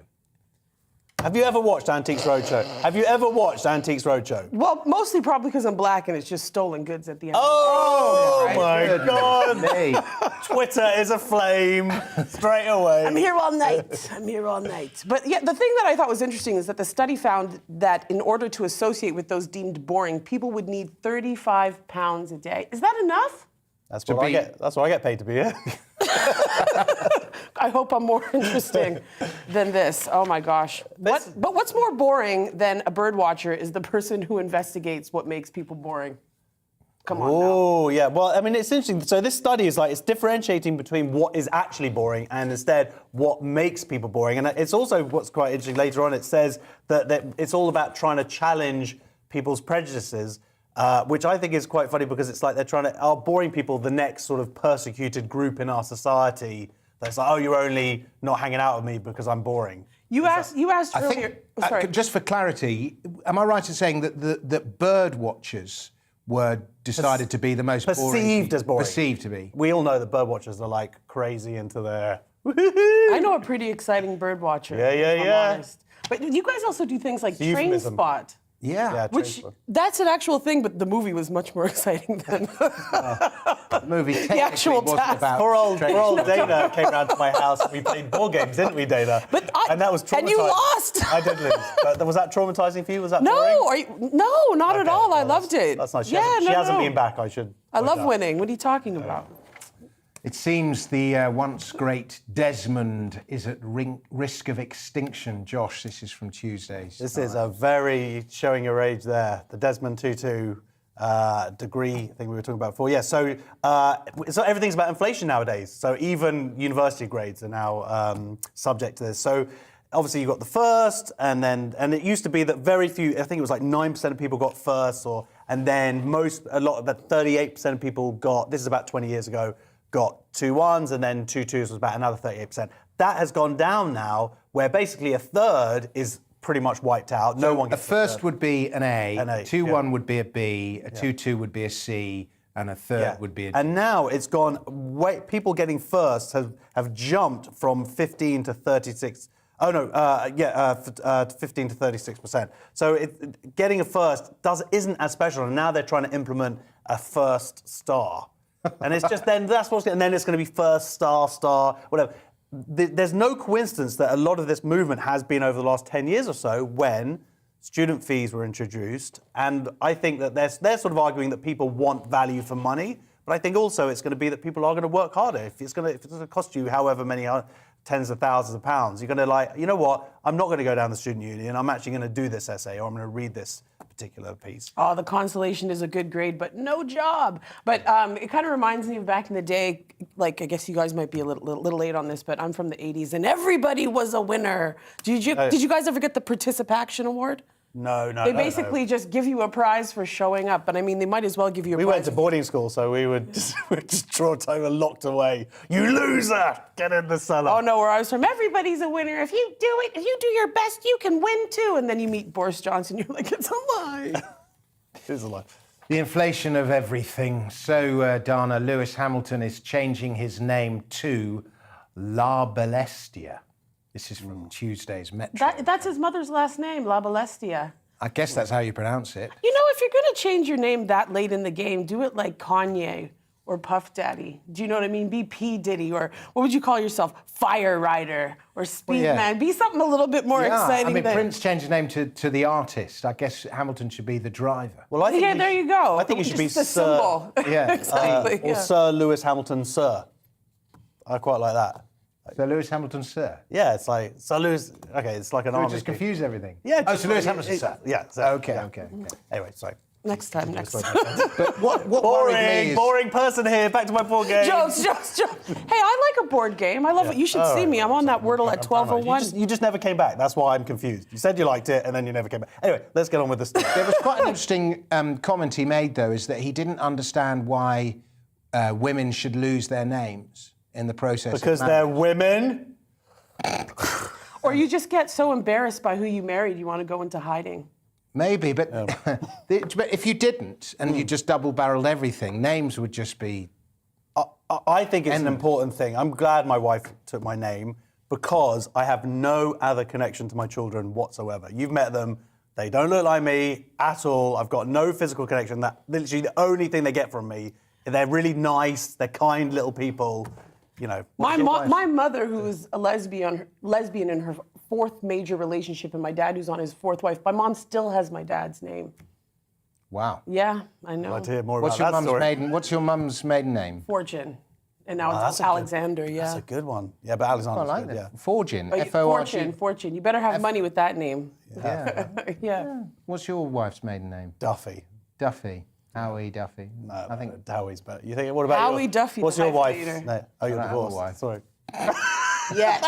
S10: Have you ever watched Antiques Roadshow? Have you ever watched Antiques Roadshow?
S9: Well, mostly probably because I'm black and it's just stolen goods at the end.
S10: Oh my
S1: Goodness
S10: God!
S1: me.
S10: Twitter is aflame straight away.
S9: I'm here all night. I'm here all night. But yeah, the thing that I thought was interesting is that the study found that in order to associate with those deemed boring, people would need 35 pounds a day. Is that enough?
S10: That's what I get. That's what I get paid to be here.
S9: I hope I'm more interesting than this. Oh my gosh. But what's more boring than a bird watcher is the person who investigates what makes people boring. Come on.
S10: Oh, yeah. Well, I mean, it's interesting. So this study is like, it's differentiating between what is actually boring and instead what makes people boring. And it's also what's quite interesting later on. It says that it's all about trying to challenge people's prejudices, which I think is quite funny because it's like they're trying to, are boring people the next sort of persecuted group in our society? That's like, oh, you're only not hanging out with me because I'm boring.
S9: You asked earlier. Sorry.
S1: Just for clarity, am I right in saying that bird watchers were decided to be the most boring?
S10: Perceived as boring.
S1: Perceived to be.
S10: We all know that bird watchers are like crazy into their...
S9: I know a pretty exciting bird watcher.
S10: Yeah, yeah,
S9: if I'm
S10: yeah.
S9: honest. But you guys also do things like Train
S10: euphemism.
S9: Spot.
S1: Yeah.
S9: Which, that's an actual thing, but the movie was much more exciting than
S1: The movie technically
S9: actual
S1: wasn't
S9: task.
S1: about...
S10: Poor old Dana came round to my house and we played board games, didn't we, Dana? And that was traumatizing.
S9: And you lost.
S10: I did lose. But was that traumatizing for you? Was that
S9: No,
S10: boring?
S9: no, not at all. I loved it.
S10: That's nice. She
S9: Yeah,
S10: hasn't been back, I should
S9: I
S10: point
S9: love
S10: out.
S9: winning. What are you talking about?
S1: It seems the once great Desmond is at risk of extinction. Josh, this is from Tuesday's.
S10: This is a very showing your age there. The Desmond Tutu degree thing we were talking about before. Yeah, so everything's about inflation nowadays. So even university grades are now subject to this. So obviously you've got the first, and it used to be that very few, I think it was like 9% of people got first, and then a lot of the 38% of people got, this is about 20 years ago, got 2 1s, and then 2 2s was about another 38%. That has gone down now, where basically a third is pretty much wiped out. No one gets
S1: a first would be an A,
S10: An A,
S1: 2-1 would be a B, a 2-2 would be a C, and a third would be a D.
S10: And now it's gone, people getting first have jumped from 15 to 36. Oh no, 15 to 36%. So getting a first isn't as special, and now they're trying to implement a first star. And it's just then and then it's going to be first star, whatever. There's no coincidence that a lot of this movement has been over the last 10 years or so when student fees were introduced. And I think that they're sort of arguing that people want value for money. But I think also it's going to be that people are going to work harder. If it's going to cost you however many tens of thousands of pounds, you're going to you know what? I'm not going to go down the student union. I'm actually going to do this essay, or I'm going to read this particular piece.
S9: Oh, the consolation is a good grade, but no job. But it kind of reminds me of back in the day, like I guess you guys might be a little late on this, but I'm from the 80s, and everybody was a winner. Did you guys ever get the Participation Award?
S10: No.
S9: They basically just give you a prize for showing up, but I mean, they might as well give you a prize.
S10: We went to boarding school, so we would just draw time and locked away. You loser! Get in the cellar.
S9: Oh no, where I was from, everybody's a winner. If you do your best, you can win too. And then you meet Boris Johnson, you're like, it's a lie.
S10: It is a lie.
S1: The inflation of everything. So, Dana, Lewis Hamilton is changing his name to La Balestia. This is from Tuesday's Metro.
S9: That's his mother's last name, La Balestia.
S1: I guess that's how you pronounce it.
S9: You know, if you're going to change your name that late in the game, do it like Kanye or Puff Daddy. Do you know what I mean? Be P. Diddy, or what would you call yourself? Fire Rider or Speed Man. Be something a little bit more exciting.
S1: I mean, Prince changed his name to the artist. I guess Hamilton should be the driver.
S10: Well, I think
S9: there you go.
S10: I think he should be
S9: the
S10: Sir.
S9: symbol.
S1: Yeah.
S9: Exactly.
S10: Or Sir Lewis Hamilton, Sir. I quite like that.
S1: So Lewis Hamilton, Sir.
S10: Yeah, it's like Sir Lewis. Okay, it's like an army.
S1: We just confuse everything.
S10: Yeah.
S1: Oh, so Lewis Hamilton, Sir.
S10: Yeah. So,
S1: Okay.
S10: Anyway, sorry.
S9: Next time.
S1: But what worried me is...
S10: boring person here. Back to my board game.
S9: Jokes. Hey, I like a board game. I love it. You should see me. I'm on that Wordle at 12:01.
S10: You just never came back. That's why I'm confused. You said you liked it, and then you never came back. Anyway, let's get on with this.
S1: There was quite an interesting comment he made, though, is that he didn't understand why women should lose their names in the process.
S10: Because they're women.
S9: Or you just get so embarrassed by who you married, you want to go into hiding.
S1: Maybe, but, but if you didn't and you just double-barreled everything, names would just be...
S10: I think it's an important thing. I'm glad my wife took my name because I have no other connection to my children whatsoever. You've met them. They don't look like me at all. I've got no physical connection. That's literally the only thing they get from me. They're really nice. They're kind little people. You know.
S9: My mother, who is a lesbian in her fourth major relationship, and my dad, who's on his fourth wife. My mom still has my dad's name.
S1: Wow.
S9: Yeah, I know.
S10: I'd like to hear more about that story.
S1: What's your mum's maiden name?
S9: Fortune. And now it's Alexander,
S10: That's a good one. Yeah, but Alexander's
S1: I like
S10: good,
S1: that.
S10: yeah.
S1: Fortune, F-O-R-G.
S9: Fortune. You better have money with that name.
S1: Yeah.
S9: Yeah.
S1: What's your wife's maiden name?
S10: Duffy.
S1: Duffy. Howie Duffy.
S10: No,
S1: I think
S10: Howie's better. You think? What about
S9: Howie Duffy?
S10: What's your wife?
S9: hyphenator.
S10: No. Oh, you're
S1: I don't have a
S10: divorced.
S1: wife.
S10: Sorry.
S9: Yet.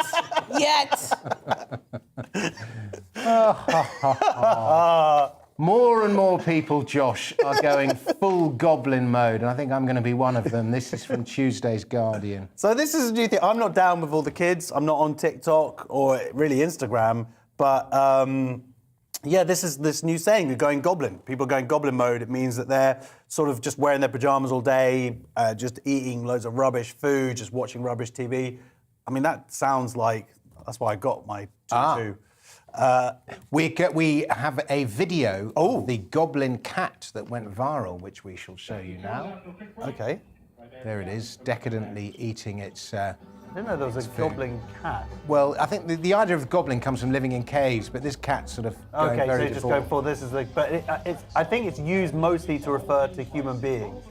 S1: More and more people, Josh, are going full goblin mode, and I think I'm going to be one of them. This is from Tuesday's Guardian.
S10: So this is a new thing. I'm not down with all the kids. I'm not on TikTok or really Instagram, but yeah, this is this new saying. They're going goblin. People are going goblin mode. It means that they're sort of just wearing their pajamas all day, just eating loads of rubbish food, just watching rubbish TV. I mean, that sounds like that's why I got my tutu.
S1: We have a video of the goblin cat that went viral, which we shall show you now.
S10: Okay.
S1: There it is, decadently eating its
S10: I didn't know there was a goblin cat.
S1: Well, I think the idea of the goblin comes from living in caves, but this cat's sort of going
S10: okay,
S1: very
S10: so just go for this is like, but I think it's used mostly to refer to human beings,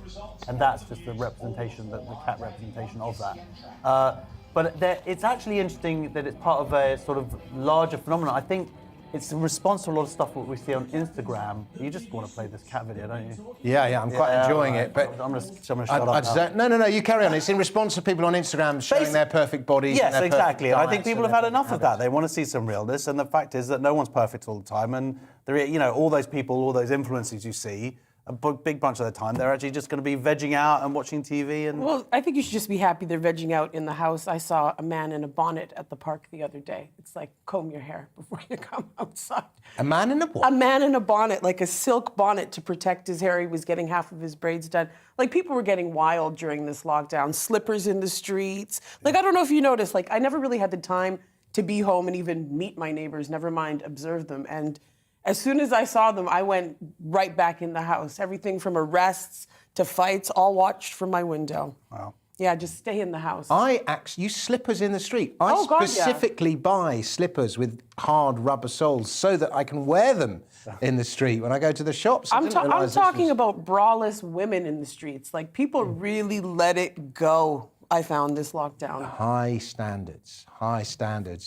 S10: and that's just the representation, the cat representation of that. But it's actually interesting that it's part of a sort of larger phenomenon. I think it's in response to a lot of stuff that we see on Instagram. You just want to play this cat video, don't you?
S1: Yeah, I'm quite enjoying it. But
S10: I'm going to shut up.
S1: No, you carry on. It's in response to people on Instagram showing their perfect bodies.
S10: Yes,
S1: and their
S10: exactly.
S1: perfect
S10: I think people have had enough of that. They want to see some realness, and the fact is that no one's perfect all the time. And there, all those people, all those influencers you see, a big bunch of the time, they're actually just going to be vegging out and watching TV. And
S9: well, I think you should just be happy they're vegging out in the house. I saw a man in a bonnet at the park the other day. It's like, comb your hair before you come outside.
S1: A man in a what?
S9: A man in a bonnet, like a silk bonnet to protect his hair. He was getting half of his braids done. Like, people were getting wild during this lockdown. Slippers in the streets. Like, I don't know if you noticed, like, I never really had the time to be home and even meet my neighbors, never mind observe them. And as soon as I saw them, I went right back in the house. Everything from arrests to fights, all watched from my window.
S10: Wow.
S9: Yeah, just stay in the house.
S1: I actually use slippers in the street. I specifically buy slippers with hard rubber soles so that I can wear them in the street when I go to the shops.
S9: I'm talking about braless women in the streets. Like, people really let it go, I found, this lockdown.
S1: High standards,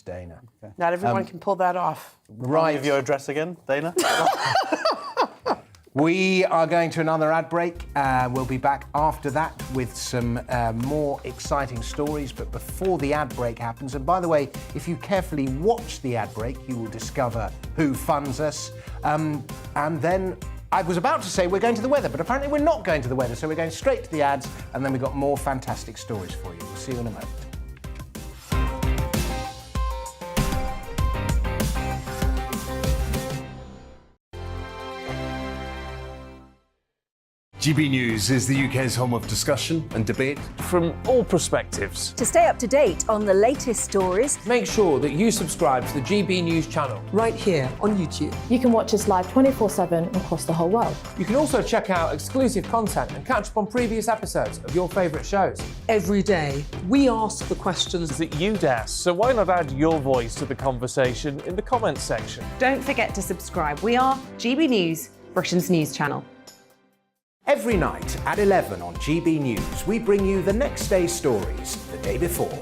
S1: Dana.
S9: Okay. Not everyone can pull that off.
S10: Right. Give your address again, Dana.
S1: We are going to another ad break. We'll be back after that with some more exciting stories. But before the ad break happens, and by the way, if you carefully watch the ad break, you will discover who funds us. And then I was about to say we're going to the weather, but apparently we're not going to the weather. So we're going straight to the ads, and then we've got more fantastic stories for you. We'll see you in a moment.
S11: GB News is the UK's home of discussion and debate
S2: from all perspectives.
S12: To stay up to date on the latest stories,
S2: make sure that you subscribe to the GB News channel
S13: right here on YouTube.
S14: You can watch us live 24/7 across the whole world.
S2: You can also check out exclusive content and catch up on previous episodes of your favourite shows.
S13: Every day, we ask the questions
S2: that you'd ask, so why not add your voice to the conversation in the comments section?
S4: Don't forget to subscribe. We are GB News, Britain's news channel.
S1: Every night at 11 on GB News, we bring you the next day's stories the day before.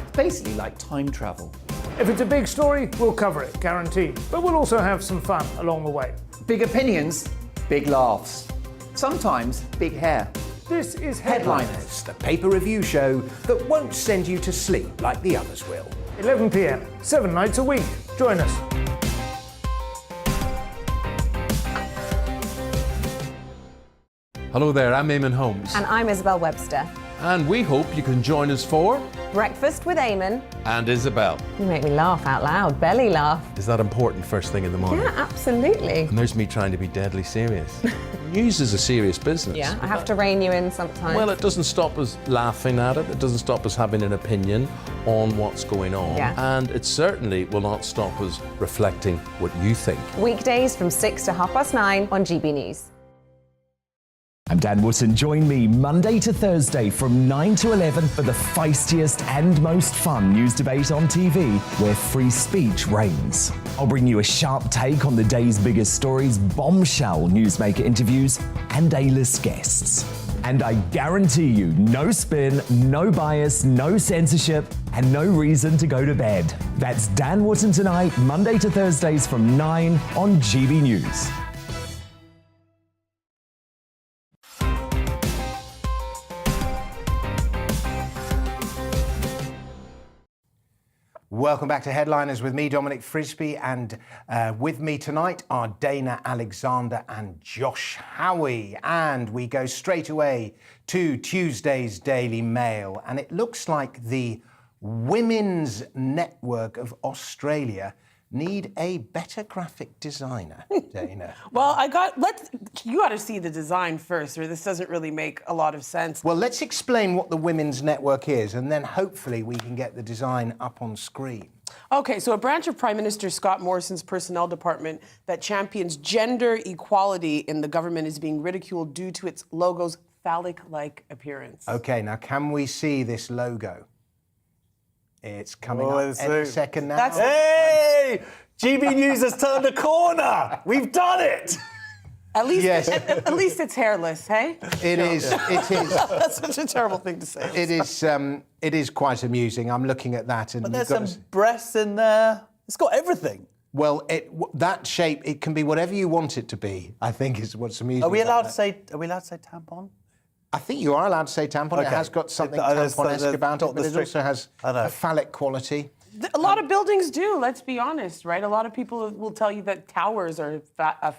S15: It's basically like time travel.
S2: If it's a big story, we'll cover it, guaranteed. But we'll also have some fun along the way.
S15: Big opinions, big laughs. Sometimes big hair.
S2: This is
S1: Headliners, the paper review show that won't send you to sleep like the others will.
S2: 11 p.m, 7 nights a week. Join us.
S3: Hello there, I'm Eamon Holmes.
S4: And I'm Isabel Webster.
S3: And we hope you can join us for
S4: Breakfast with Eamon.
S3: And Isabel.
S4: You make me laugh out loud, belly laugh.
S3: Is that important first thing in the morning?
S4: Yeah, absolutely.
S3: And there's me trying to be deadly serious. News is a serious business.
S4: Yeah, I have to rein you in sometimes.
S3: Well, it doesn't stop us laughing at it. It doesn't stop us having an opinion on what's going on.
S4: Yeah.
S3: And it certainly will not stop us reflecting what you think.
S4: Weekdays from 6 to 9:30 on GB News.
S5: I'm Dan Wootton. Join me Monday to Thursday from 9 to 11 for the feistiest and most fun news debate on TV, where free speech reigns. I'll bring you a sharp take on the day's biggest stories, bombshell newsmaker interviews, and A-list guests. And I guarantee you, no spin, no bias, no censorship, and no reason to go to bed. That's Dan Wootton Tonight, Monday to Thursdays from 9 on GB News.
S1: Welcome back to Headliners with me, Dominic Frisby, and with me tonight are Dana Alexander and Josh Howie. And we go straight away to Tuesday's Daily Mail, and it looks like the Women's Network of Australia need a better graphic designer, Dana.
S9: Well, you got to see the design first, or this doesn't really make a lot of sense.
S1: Well, let's explain what the Women's Network is, and then hopefully we can get the design up on screen.
S9: Okay, so a branch of Prime Minister Scott Morrison's personnel department that champions gender equality in the government is being ridiculed due to its logo's phallic-like appearance.
S1: Okay, now can we see this logo? It's coming up any second now.
S10: Hey! GB News has turned a corner! We've done it!
S9: At least,
S1: Yes.
S9: at least it's hairless, hey?
S1: It is. It is.
S9: That's such a terrible thing to say.
S1: It is quite amusing. I'm looking at that, and
S10: But there's
S1: you've got
S10: some breasts in there. It's got everything.
S1: Well, that shape, it can be whatever you want it to be, I think, is what's amusing.
S10: Are we allowed
S1: about
S10: to say? Are we allowed to say tampon?
S1: I think you are allowed to say tampon.
S10: Okay.
S1: It has got something
S10: There's
S1: tampon-esque about it,
S10: not
S1: but
S10: the
S1: it
S10: strict-
S1: also has
S10: I know.
S1: a phallic quality.
S9: A lot of buildings do, let's be honest, right? A lot of people will tell you that towers are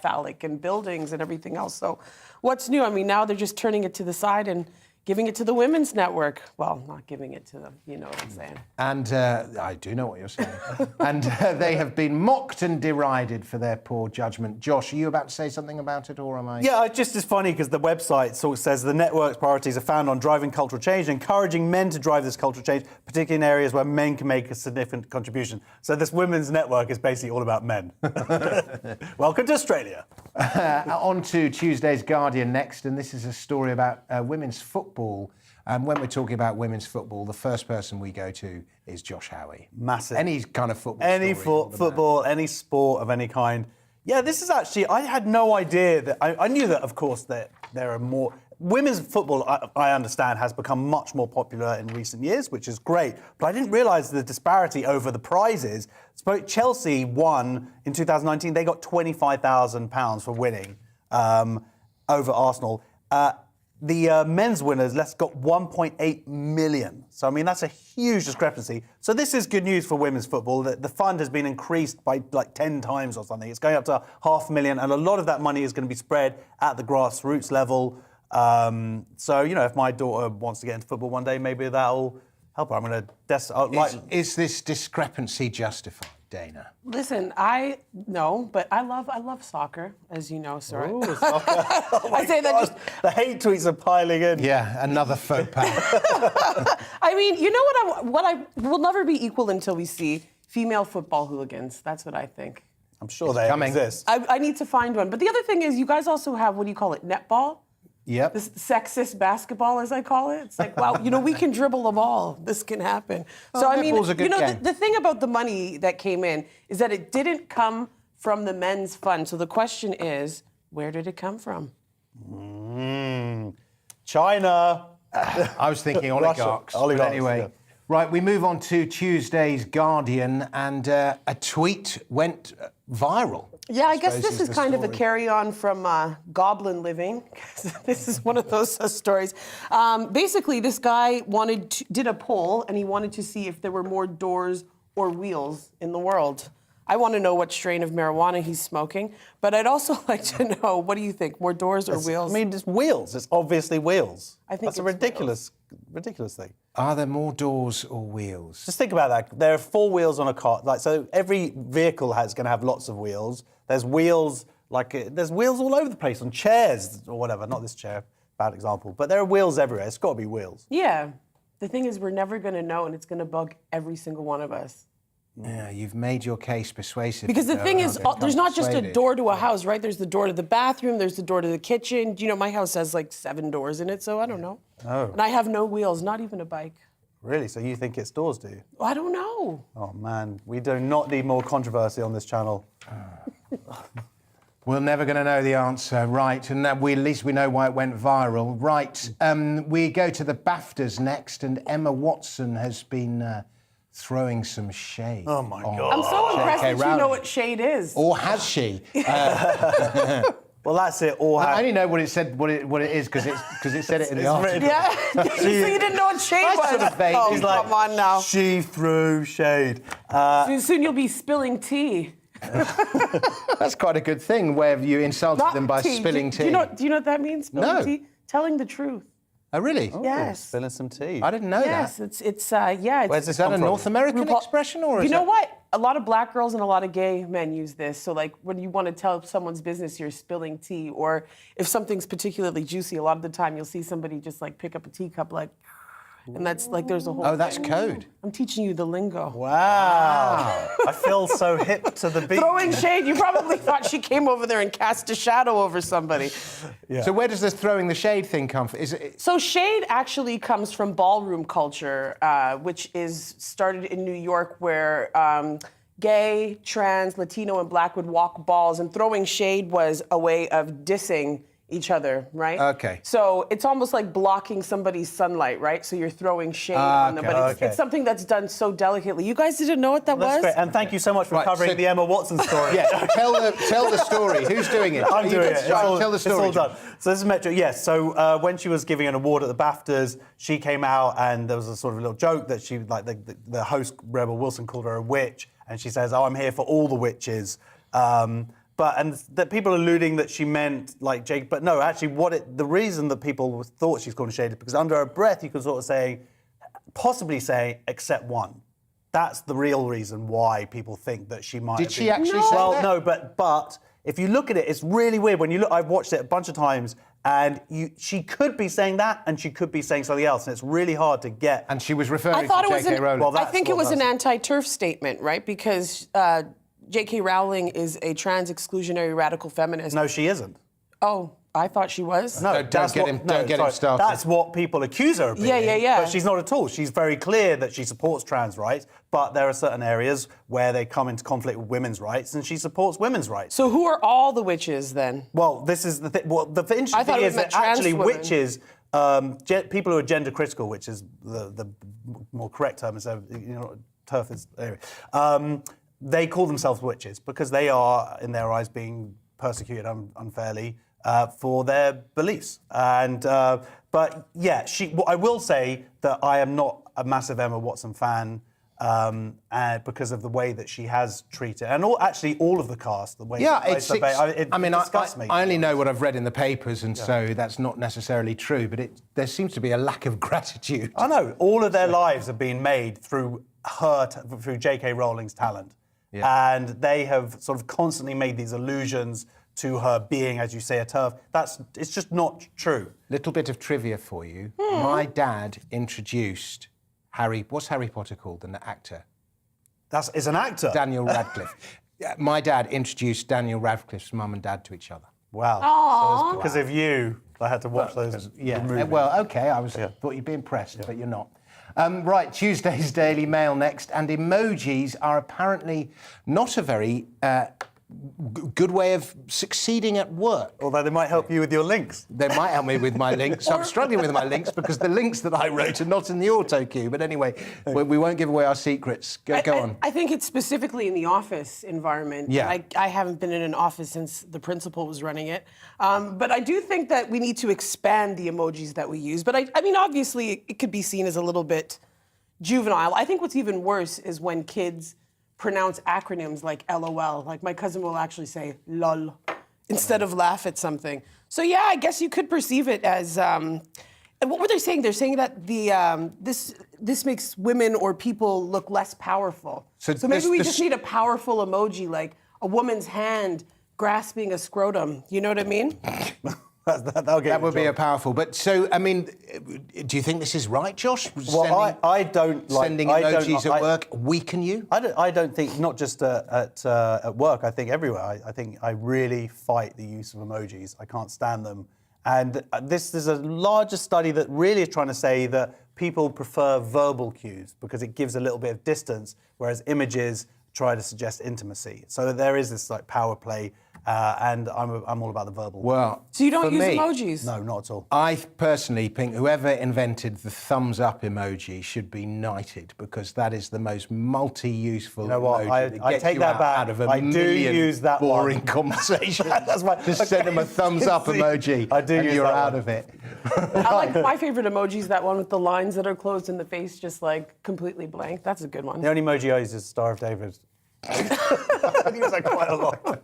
S9: phallic and buildings and everything else. So what's new? I mean, now they're just turning it to the side and giving it to the Women's Network. Well, not giving it to them, you know what I'm saying.
S1: And I do know what you're saying. And they have been mocked and derided for their poor judgment. Josh, are you about to say something about it, or am I?
S10: Yeah, it's just as funny because the website sort of says the network's priorities are found on driving cultural change, encouraging men to drive this cultural change, particularly in areas where men can make a significant contribution. So this women's network is basically all about men. Welcome to Australia.
S1: On to Tuesday's Guardian next, and this is a story about women's football. And when we're talking about women's football, the first person we go to is Josh Howie.
S10: Massive.
S1: Any kind of football.
S10: Any football, any sport of any kind. Yeah, this is actually, I had no idea that, I knew that, of course, that there are more. Women's football, I understand, has become much more popular in recent years, which is great. But I didn't realise the disparity over the prizes. Chelsea won in 2019. They got £25,000 for winning over Arsenal. The men's winners got 1.8 million. So, I mean, that's a huge discrepancy. So this is good news for women's football. The fund has been increased by like 10 times or something. It's going up to $500,000, and a lot of that money is going to be spread at the grassroots level. So, you know, if my daughter wants to get into football one day, maybe that'll help her. I'm going to...
S1: Is this discrepancy justified, Dana?
S9: Listen, no, but I love soccer, as you know, sir.
S10: Ooh, soccer. Oh my
S9: I say that
S10: God.
S9: just...
S10: The hate tweets are piling in.
S1: Yeah, another faux pas.
S9: I mean, you know what I will never be equal until we see female football hooligans. That's what I think.
S10: I'm sure they exist.
S9: I need to find one. But the other thing is, you guys also have, what do you call it, netball?
S1: Yep.
S9: This sexist basketball, as I call it. It's like, wow, you know, we can dribble the ball. This can happen. So, I mean, you know, the thing about the money that came in is that it didn't come from the men's fund. So the question is, where did it come from?
S10: China.
S1: I was thinking oligarchs.
S10: Russia. Oligarchs,
S1: But anyway,
S10: yeah.
S1: right, we move on to Tuesday's Guardian, and a tweet went viral.
S9: Yeah, I guess this is
S1: the
S9: kind of a
S1: story.
S9: carry-on from Goblin Living. This is one of those stories. Basically, this guy did a poll, and he wanted to see if there were more doors or wheels in the world. I want to know what strain of marijuana he's smoking, but I'd also like to know, what do you think, more doors or wheels?
S10: I mean, it's wheels. It's obviously wheels.
S9: I think
S10: that's a
S9: it's
S10: ridiculous ridiculous thing.
S1: Are there more doors or wheels?
S10: Just think about that. There are 4 wheels on a car. Like, so every vehicle is going to have lots of wheels. There's wheels, there's wheels all over the place on chairs or whatever. Not this chair, bad example. But there are wheels everywhere. It's got to be wheels.
S9: Yeah. The thing is, we're never going to know, and it's going to bug every single one of us.
S1: Yeah, you've made your case persuasive.
S9: Because the thing is, there's not just a door to a house, right? There's the door to the bathroom, there's the door to the kitchen. You know, my house has like 7 doors in it, so I don't know.
S10: Oh.
S9: And I have no wheels, not even a bike.
S10: Really? So you think it's doors, do you?
S9: I don't know.
S10: Oh, man. We do not need more controversy on this channel.
S1: We're never going to know the answer, right? And at least we know why it went viral. Right, we go to the Baftas next, and Emma Watson has been throwing some shade.
S10: Oh, my God.
S9: I'm so impressed that
S1: Rowling.
S9: you know what shade is.
S1: Or has she?
S10: Well, that's it.
S1: I only know what it said, what it is, because it said it in the article.
S9: Yeah, so you didn't know what shade was?
S1: Sort of vaguely.
S9: Oh,
S10: He's like,
S9: come on now.
S10: She threw shade.
S9: Soon you'll be spilling tea.
S1: That's quite a good thing, where you insulted
S9: Not
S1: them by
S9: tea.
S1: spilling tea.
S9: Do you know what that means? Spilling
S1: No.
S9: tea? Telling the truth.
S1: Oh, really?
S9: Yes.
S10: Spilling some tea.
S1: I didn't know
S9: Yes,
S1: that.
S9: it's yeah.
S10: Where's this
S1: Is that
S10: come
S1: a
S10: from?
S1: North American expression, or is
S9: You know
S1: that...
S9: what? A lot of black girls and a lot of gay men use this. So, like, when you want to tell someone's business, you're spilling tea. Or if something's particularly juicy, a lot of the time you'll see somebody just, like, pick up a teacup, like, and that's, like, there's a whole...
S1: Oh, that's code.
S9: I'm teaching you the lingo.
S10: Wow. I feel so hip to the beat.
S9: Throwing shade. You probably thought she came over there and cast a shadow over somebody.
S10: Yeah.
S1: So where does this throwing the shade thing come from? Is it...
S9: So shade actually comes from ballroom culture, which is started in New York, where gay, trans, Latino, and black would walk balls, and throwing shade was a way of dissing each other, right?
S1: Okay.
S9: So it's almost like blocking somebody's sunlight, right? So you're throwing shade on them, but it's something that's done so delicately. You guys didn't know what that was?
S10: That's great. And thank you so much for covering the Emma Watson story.
S1: Yeah, tell the story. Who's doing it?
S10: I'm doing it.
S1: Tell the story.
S10: It's all done. So this is Metro. Yes. So when she was giving an award at the Baftas, she came out and there was a sort of little joke that she, like the host Rebel Wilson, called her a witch, and she says, "Oh, I'm here for all the witches." And that people are alluding that she meant like Jake, but no, actually, the reason that people thought she's calling shade is because under her breath you could sort of possibly say, except one. That's the real reason why people think that she might.
S1: Did she actually say
S10: Well,
S1: that?
S10: no, but if you look at it, it's really weird. When you look, I've watched it a bunch of times, and she could be saying that, and she could be saying something else, and it's really hard to get.
S1: And she was referring
S9: I thought
S1: to
S9: it was
S1: J.K. Rowling.
S10: Well,
S9: I think it was an anti-turf statement, right? Because J.K. Rowling is a trans exclusionary radical feminist.
S10: No, she isn't.
S9: Oh, I thought she was.
S10: No,
S1: don't get him started.
S10: That's what people accuse her of being.
S9: Yeah.
S10: But she's not at all. She's very clear that she supports trans rights, but there are certain areas where they come into conflict with women's rights, and she supports women's rights.
S9: So who are all the witches then?
S10: Well, this is the thing. Well, the interesting
S9: I thought
S10: thing
S9: it
S10: is
S9: meant
S10: that actually
S9: trans women.
S10: witches, people who are gender critical, which is the more correct term, instead of, turf is, anyway. They call themselves witches because they are, in their eyes, being persecuted unfairly for their beliefs. But yeah, I will say that I am not a massive Emma Watson fan because of the way that she has treated, and all of the cast, the way.
S1: Yeah,
S10: it disgusts me.
S1: I only know what I've read in the papers, and so that's not necessarily true. But there seems to be a lack of gratitude.
S10: I know all of their lives have been made through through J.K. Rowling's talent. Yeah. And they have sort of constantly made these allusions to her being, as you say, a TERF. It's just not true.
S1: Little bit of trivia for you. My dad introduced what's Harry Potter called, the actor?
S10: It's an actor?
S1: Daniel Radcliffe. My dad introduced Daniel Radcliffe's mum and dad to each other.
S10: Wow.
S9: Aww.
S10: So because of you, I had to watch those.
S1: Yeah. Well, okay, thought you'd be impressed, but you're not. Right, Tuesday's Daily Mail next, and emojis are apparently not a very good way of succeeding at work.
S10: Although they might help you with your links.
S1: They might help me with my links. I'm struggling with my links because the links that I wrote are not in the auto queue. But anyway, we won't give away our secrets. Go on.
S9: I think it's specifically in the office environment.
S1: Yeah.
S9: I haven't been in an office since the principal was running it. But I do think that we need to expand the emojis that we use. But I mean, obviously, it could be seen as a little bit juvenile. I think what's even worse is when kids pronounce acronyms like LOL. Like my cousin will actually say LOL instead of laugh at something. So yeah, I guess you could perceive it as And what were they saying? They're saying that this makes women or people look less powerful. So maybe we just need a powerful emoji, like a woman's hand grasping a scrotum. You know what I mean?
S1: That would be a powerful. But so, I mean, do you think this is right, Josh?
S10: Well, I don't like
S1: sending emojis at work weaken you.
S10: I don't think, not just at work. I think everywhere. I think I really fight the use of emojis. I can't stand them. And there's a larger study that really is trying to say that people prefer verbal cues because it gives a little bit of distance, whereas images try to suggest intimacy. So there is this like power play, and I'm all about the verbal.
S1: Well,
S9: so you don't use emojis?
S10: No, not at all.
S1: I personally think whoever invented the thumbs up emoji should be knighted because that is the most multi-useful emoji.
S10: I take that back.
S1: Out of a
S10: I do use that
S1: boring conversation.
S10: That's why.
S1: Just send them a thumbs up emoji.
S10: I do
S1: and
S10: use
S1: you're
S10: that
S1: out
S10: one.
S1: of it.
S9: I like my favorite emoji is that one with the lines that are closed and the face just like completely blank. That's a good one.
S10: The only emoji I use is Star of David. I use that quite a lot.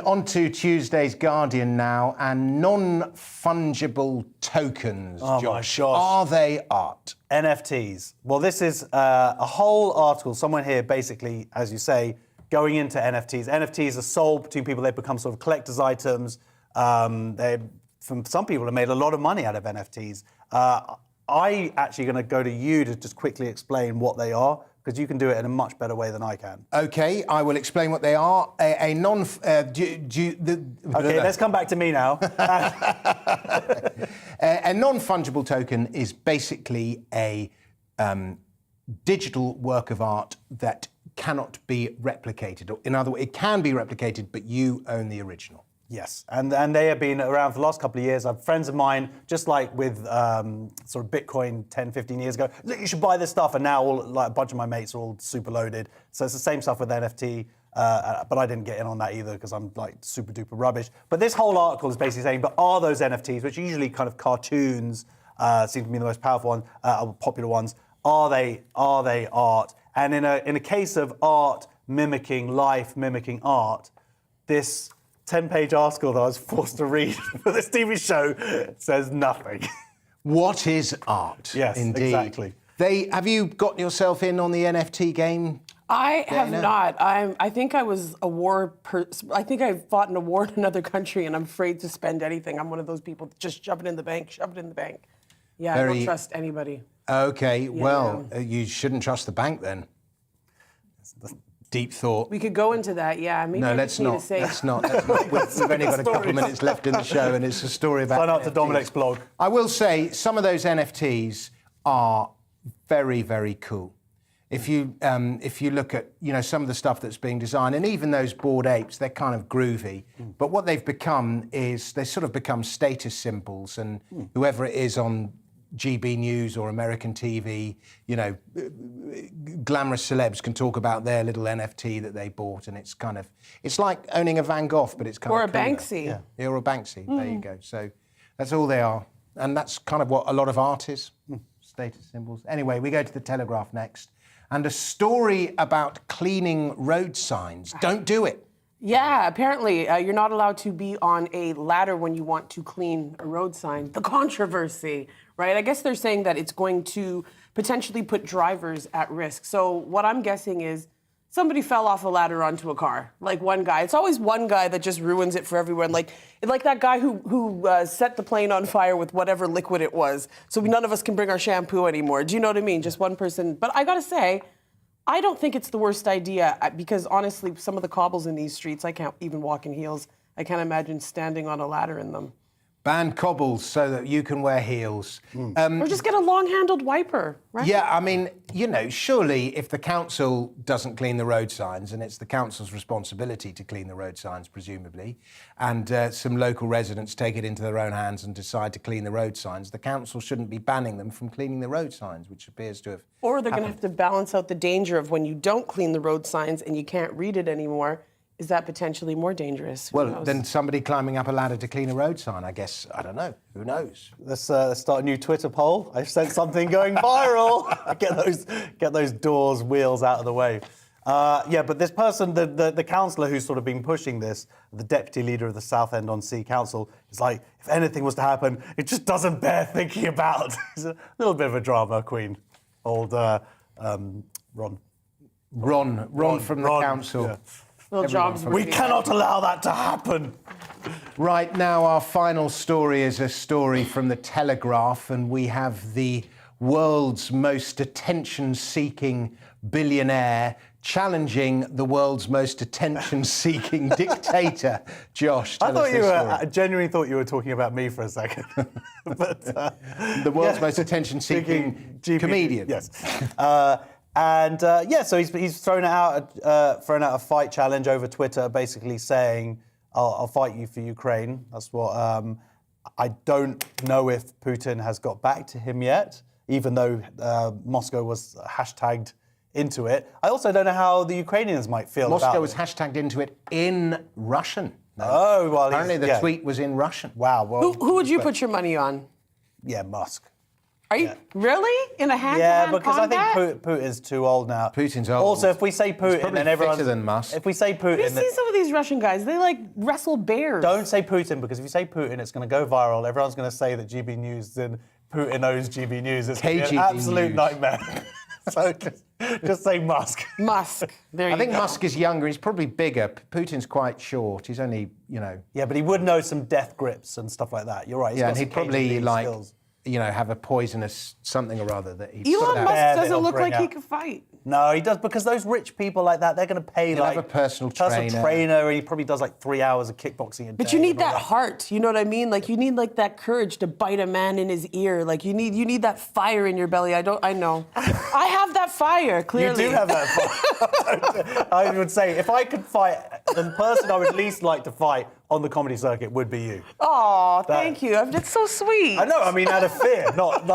S1: On to Tuesday's Guardian now, and non-fungible tokens,
S10: Oh
S1: Josh.
S10: my gosh.
S1: Are they art?
S10: NFTs. Well, this is a whole article. Someone here basically, as you say, going into NFTs. NFTs are sold between people. They become sort of collector's items. From some people have made a lot of money out of NFTs. I actually going to go to you to just quickly explain what they are, because you can do it in a much better way than I can.
S1: Okay, I will explain what they are. Okay,
S10: let's come back to me now.
S1: A non-fungible token is basically a digital work of art that cannot be replicated. In other words, it can be replicated, but you own the original.
S10: Yes, and they have been around for the last couple of years. Friends of mine, just like with sort of Bitcoin 10, 15 years ago, look, you should buy this stuff, and now a bunch of my mates are all super loaded. So it's the same stuff with NFT, but I didn't get in on that either because I'm like super duper rubbish. But this whole article is basically saying, but are those NFTs, which are usually kind of cartoons, seem to be the most powerful ones, popular ones, are they art? And in a case of art mimicking life, mimicking art, this 10-page article that I was forced to read for this TV show says nothing.
S1: What is art?
S10: Yes,
S1: indeed.
S10: exactly.
S1: Have you got yourself in on the NFT game?
S9: I have not. I think I was I think I fought in a war in another country, and I'm afraid to spend anything. I'm one of those people that just shove it in the bank. Yeah, I don't trust anybody.
S1: Okay, well, you shouldn't trust the bank then. Deep thought.
S9: We could go into that, yeah. Maybe
S1: no, let's not. Let's not. We've only got a couple of minutes left in the show, and it's a story about.
S10: Sign up to Dominic's blog.
S1: I will say some of those NFTs are very, very cool. If you look at some of the stuff that's being designed, and even those Bored Apes, they're kind of groovy. But what they've become is they sort of become status symbols, and whoever it is on GBNews or American TV, glamorous celebs can talk about their little NFT that they bought, and it's like owning a Van Gogh, but it's kind of
S9: a Banksy.
S1: Yeah, or a Banksy. There you go. So that's all they are, and that's kind of what a lot of art is, status symbols. Anyway, we go to the Telegraph next, and a story about cleaning road signs. Don't do it.
S9: Yeah, apparently you're not allowed to be on a ladder when you want to clean a road sign. The controversy, right? I guess they're saying that it's going to potentially put drivers at risk. So what I'm guessing is somebody fell off a ladder onto a car, like one guy. It's always one guy that just ruins it for everyone. Like that guy who set the plane on fire with whatever liquid it was, so none of us can bring our shampoo anymore. Do you know what I mean? Just one person. But I gotta say, I don't think it's the worst idea because honestly, some of the cobbles in these streets, I can't even walk in heels. I can't imagine standing on a ladder in them.
S1: Ban cobbles so that you can wear heels.
S9: Or just get a long-handled wiper, right?
S1: Yeah, I mean, surely if the council doesn't clean the road signs, and it's the council's responsibility to clean the road signs, presumably, and some local residents take it into their own hands and decide to clean the road signs, the council shouldn't be banning them from cleaning the road signs, which appears to have
S9: Or they're going to
S1: happened.
S9: have to balance out the danger of when you don't clean the road signs and you can't read it anymore. Is that potentially more dangerous?
S1: Well, then somebody climbing up a ladder to clean a road sign, I guess. I don't know. Who knows?
S10: Let's start a new Twitter poll. I've sent something going viral. Get those doors wheels out of the way. Yeah, but this person, the councillor who's sort of been pushing this, the deputy leader of the Southend-on-Sea Council, is like, if anything was to happen, it just doesn't bear thinking about. He's a little bit of a drama queen, old Ron.
S1: Ron from the council.
S10: Yeah.
S9: Little jobs.
S10: We cannot allow that to happen.
S1: Right now, our final story is a story from the Telegraph, and we have the world's most attention-seeking billionaire challenging the world's most attention-seeking dictator. Josh, tell us this story.
S10: I genuinely thought you were talking about me for a second. But,
S1: the world's most attention-seeking comedian.
S10: Yes. So he's thrown out a fight challenge over Twitter, basically saying, I'll fight you for Ukraine. That's what... I don't know if Putin has got back to him yet, even though Moscow was hashtagged into it. I also don't know how the Ukrainians might feel about it.
S1: Moscow was hashtagged into it in Russian.
S10: Oh, well...
S1: Apparently the tweet was in Russian.
S10: Wow. Well,
S9: who would you put your money on?
S10: Yeah, Musk.
S9: Are you really in a hand-to-hand
S10: Yeah, because
S9: combat?
S10: I think Putin's too old now.
S1: Putin's old.
S10: Also, if we say Putin, then everyone's...
S1: fitter than Musk.
S10: If we say Putin...
S9: You see some of these Russian guys, they like wrestle bears.
S10: Don't say Putin, because if you say Putin, it's going to go viral. Everyone's going to say that GB News and Putin owns GB News. It's going to be an absolute nightmare. So just say Musk.
S9: Musk. There you go.
S1: I think Musk is younger. He's probably bigger. Putin's quite short. He's only,
S10: Yeah, but he would know some death grips and stuff like that. You're right.
S1: Yeah, and he'd probably
S10: skills.
S1: Have a poisonous something or other that he.
S9: Elon Musk doesn't look like he could fight.
S10: No, he does, because those rich people like that, they're going to pay
S1: He'll have a personal trainer.
S10: And he probably does like 3 hours of kickboxing a day.
S9: But you need that heart, you know what I mean? Like you need like that courage to bite a man in his ear. Like you need that fire in your belly. I know. I have that fire, clearly.
S10: You do have that fire. I would say, if I could fight, the person I would least like to fight on the comedy circuit would be you.
S9: Oh, thank you. That's so sweet.
S10: I know. I mean, out of fear, not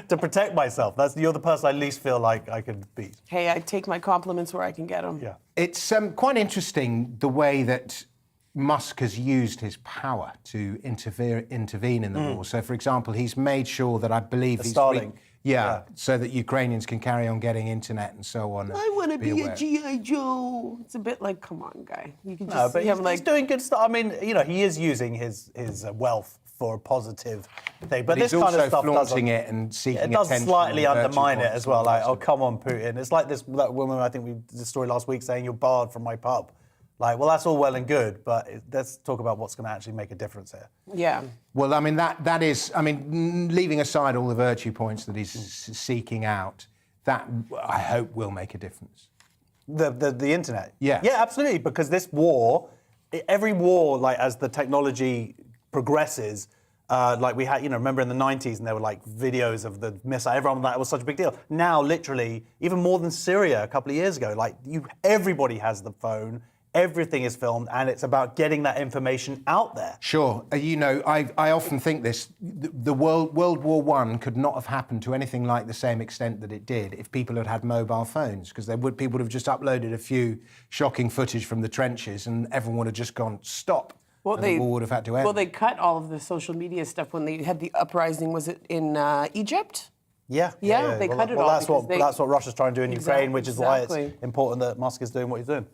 S10: to protect myself. You're the person I least feel like I could beat.
S9: Hey, I take my compliments where I can get them.
S10: Yeah.
S1: It's quite interesting the way that Musk has used his power to intervene in the war. So, for example, he's made sure that I believe he's...
S10: Starlink.
S1: Yeah, so that Ukrainians can carry on getting internet and so on.
S9: I want to be a G.I. Joe. It's a bit like, come on, guy. You can just
S10: but he's doing good stuff. I mean, he is using his wealth for a positive thing. But this
S1: he's
S10: kind of
S1: also
S10: stuff
S1: flaunting it and seeking
S10: it does
S1: attention
S10: slightly
S1: and
S10: undermine it
S1: virtue
S10: as well. Like,
S1: points.
S10: oh, come on, Putin. It's like that woman, I think we did the story last week, saying you're barred from my pub. Like, well, that's all well and good, but let's talk about what's going to actually make a difference here.
S9: Yeah.
S1: Well, I mean, that is, leaving aside all the virtue points that he's seeking out, that I hope will make a difference.
S10: The internet?
S1: Yeah.
S10: Yeah, absolutely, because this war, every war, like, as the technology progresses, like we had, remember in the 90s, and there were like videos of the missile, everyone, that was such a big deal. Now, literally, even more than Syria a couple of years ago, like, everybody has the phone, everything is filmed, and it's about getting that information out there.
S1: Sure. I often think this, the World War I could not have happened to anything like the same extent that it did if people had had mobile phones, because people would have just uploaded a few shocking footage from the trenches and everyone would have just gone, stop.
S9: Well,
S1: the war would have had to end.
S9: Well, they cut all of the social media stuff when they had the uprising. Was it in Egypt?
S10: Yeah.
S9: They cut it all.
S10: That's what Russia's trying to do in Ukraine, which is why it's important that Musk is doing what he's doing.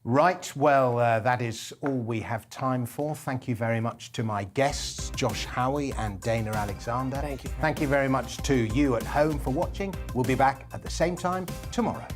S1: Right, well, that is all we have time for. Thank you very much to my guests, Josh Howie and Dana Alexander.
S9: Thank you.
S1: Thank you very much to you at home for watching. We'll be back at the same time tomorrow.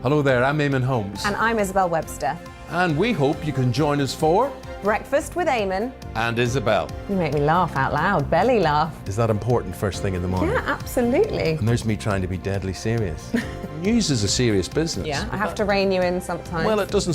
S3: Hello there, I'm Eamon Holmes.
S12: And I'm Isabel Webster.
S3: And we hope you can join us for
S12: Breakfast with Eamon
S3: and Isabel.
S12: You make me laugh out loud, belly laugh.
S3: Is that important first thing in the morning?
S12: Yeah, absolutely.
S3: And there's me trying to be deadly serious. News is a serious business.
S12: Yeah, I have to rein you in sometimes.
S3: Well, it doesn't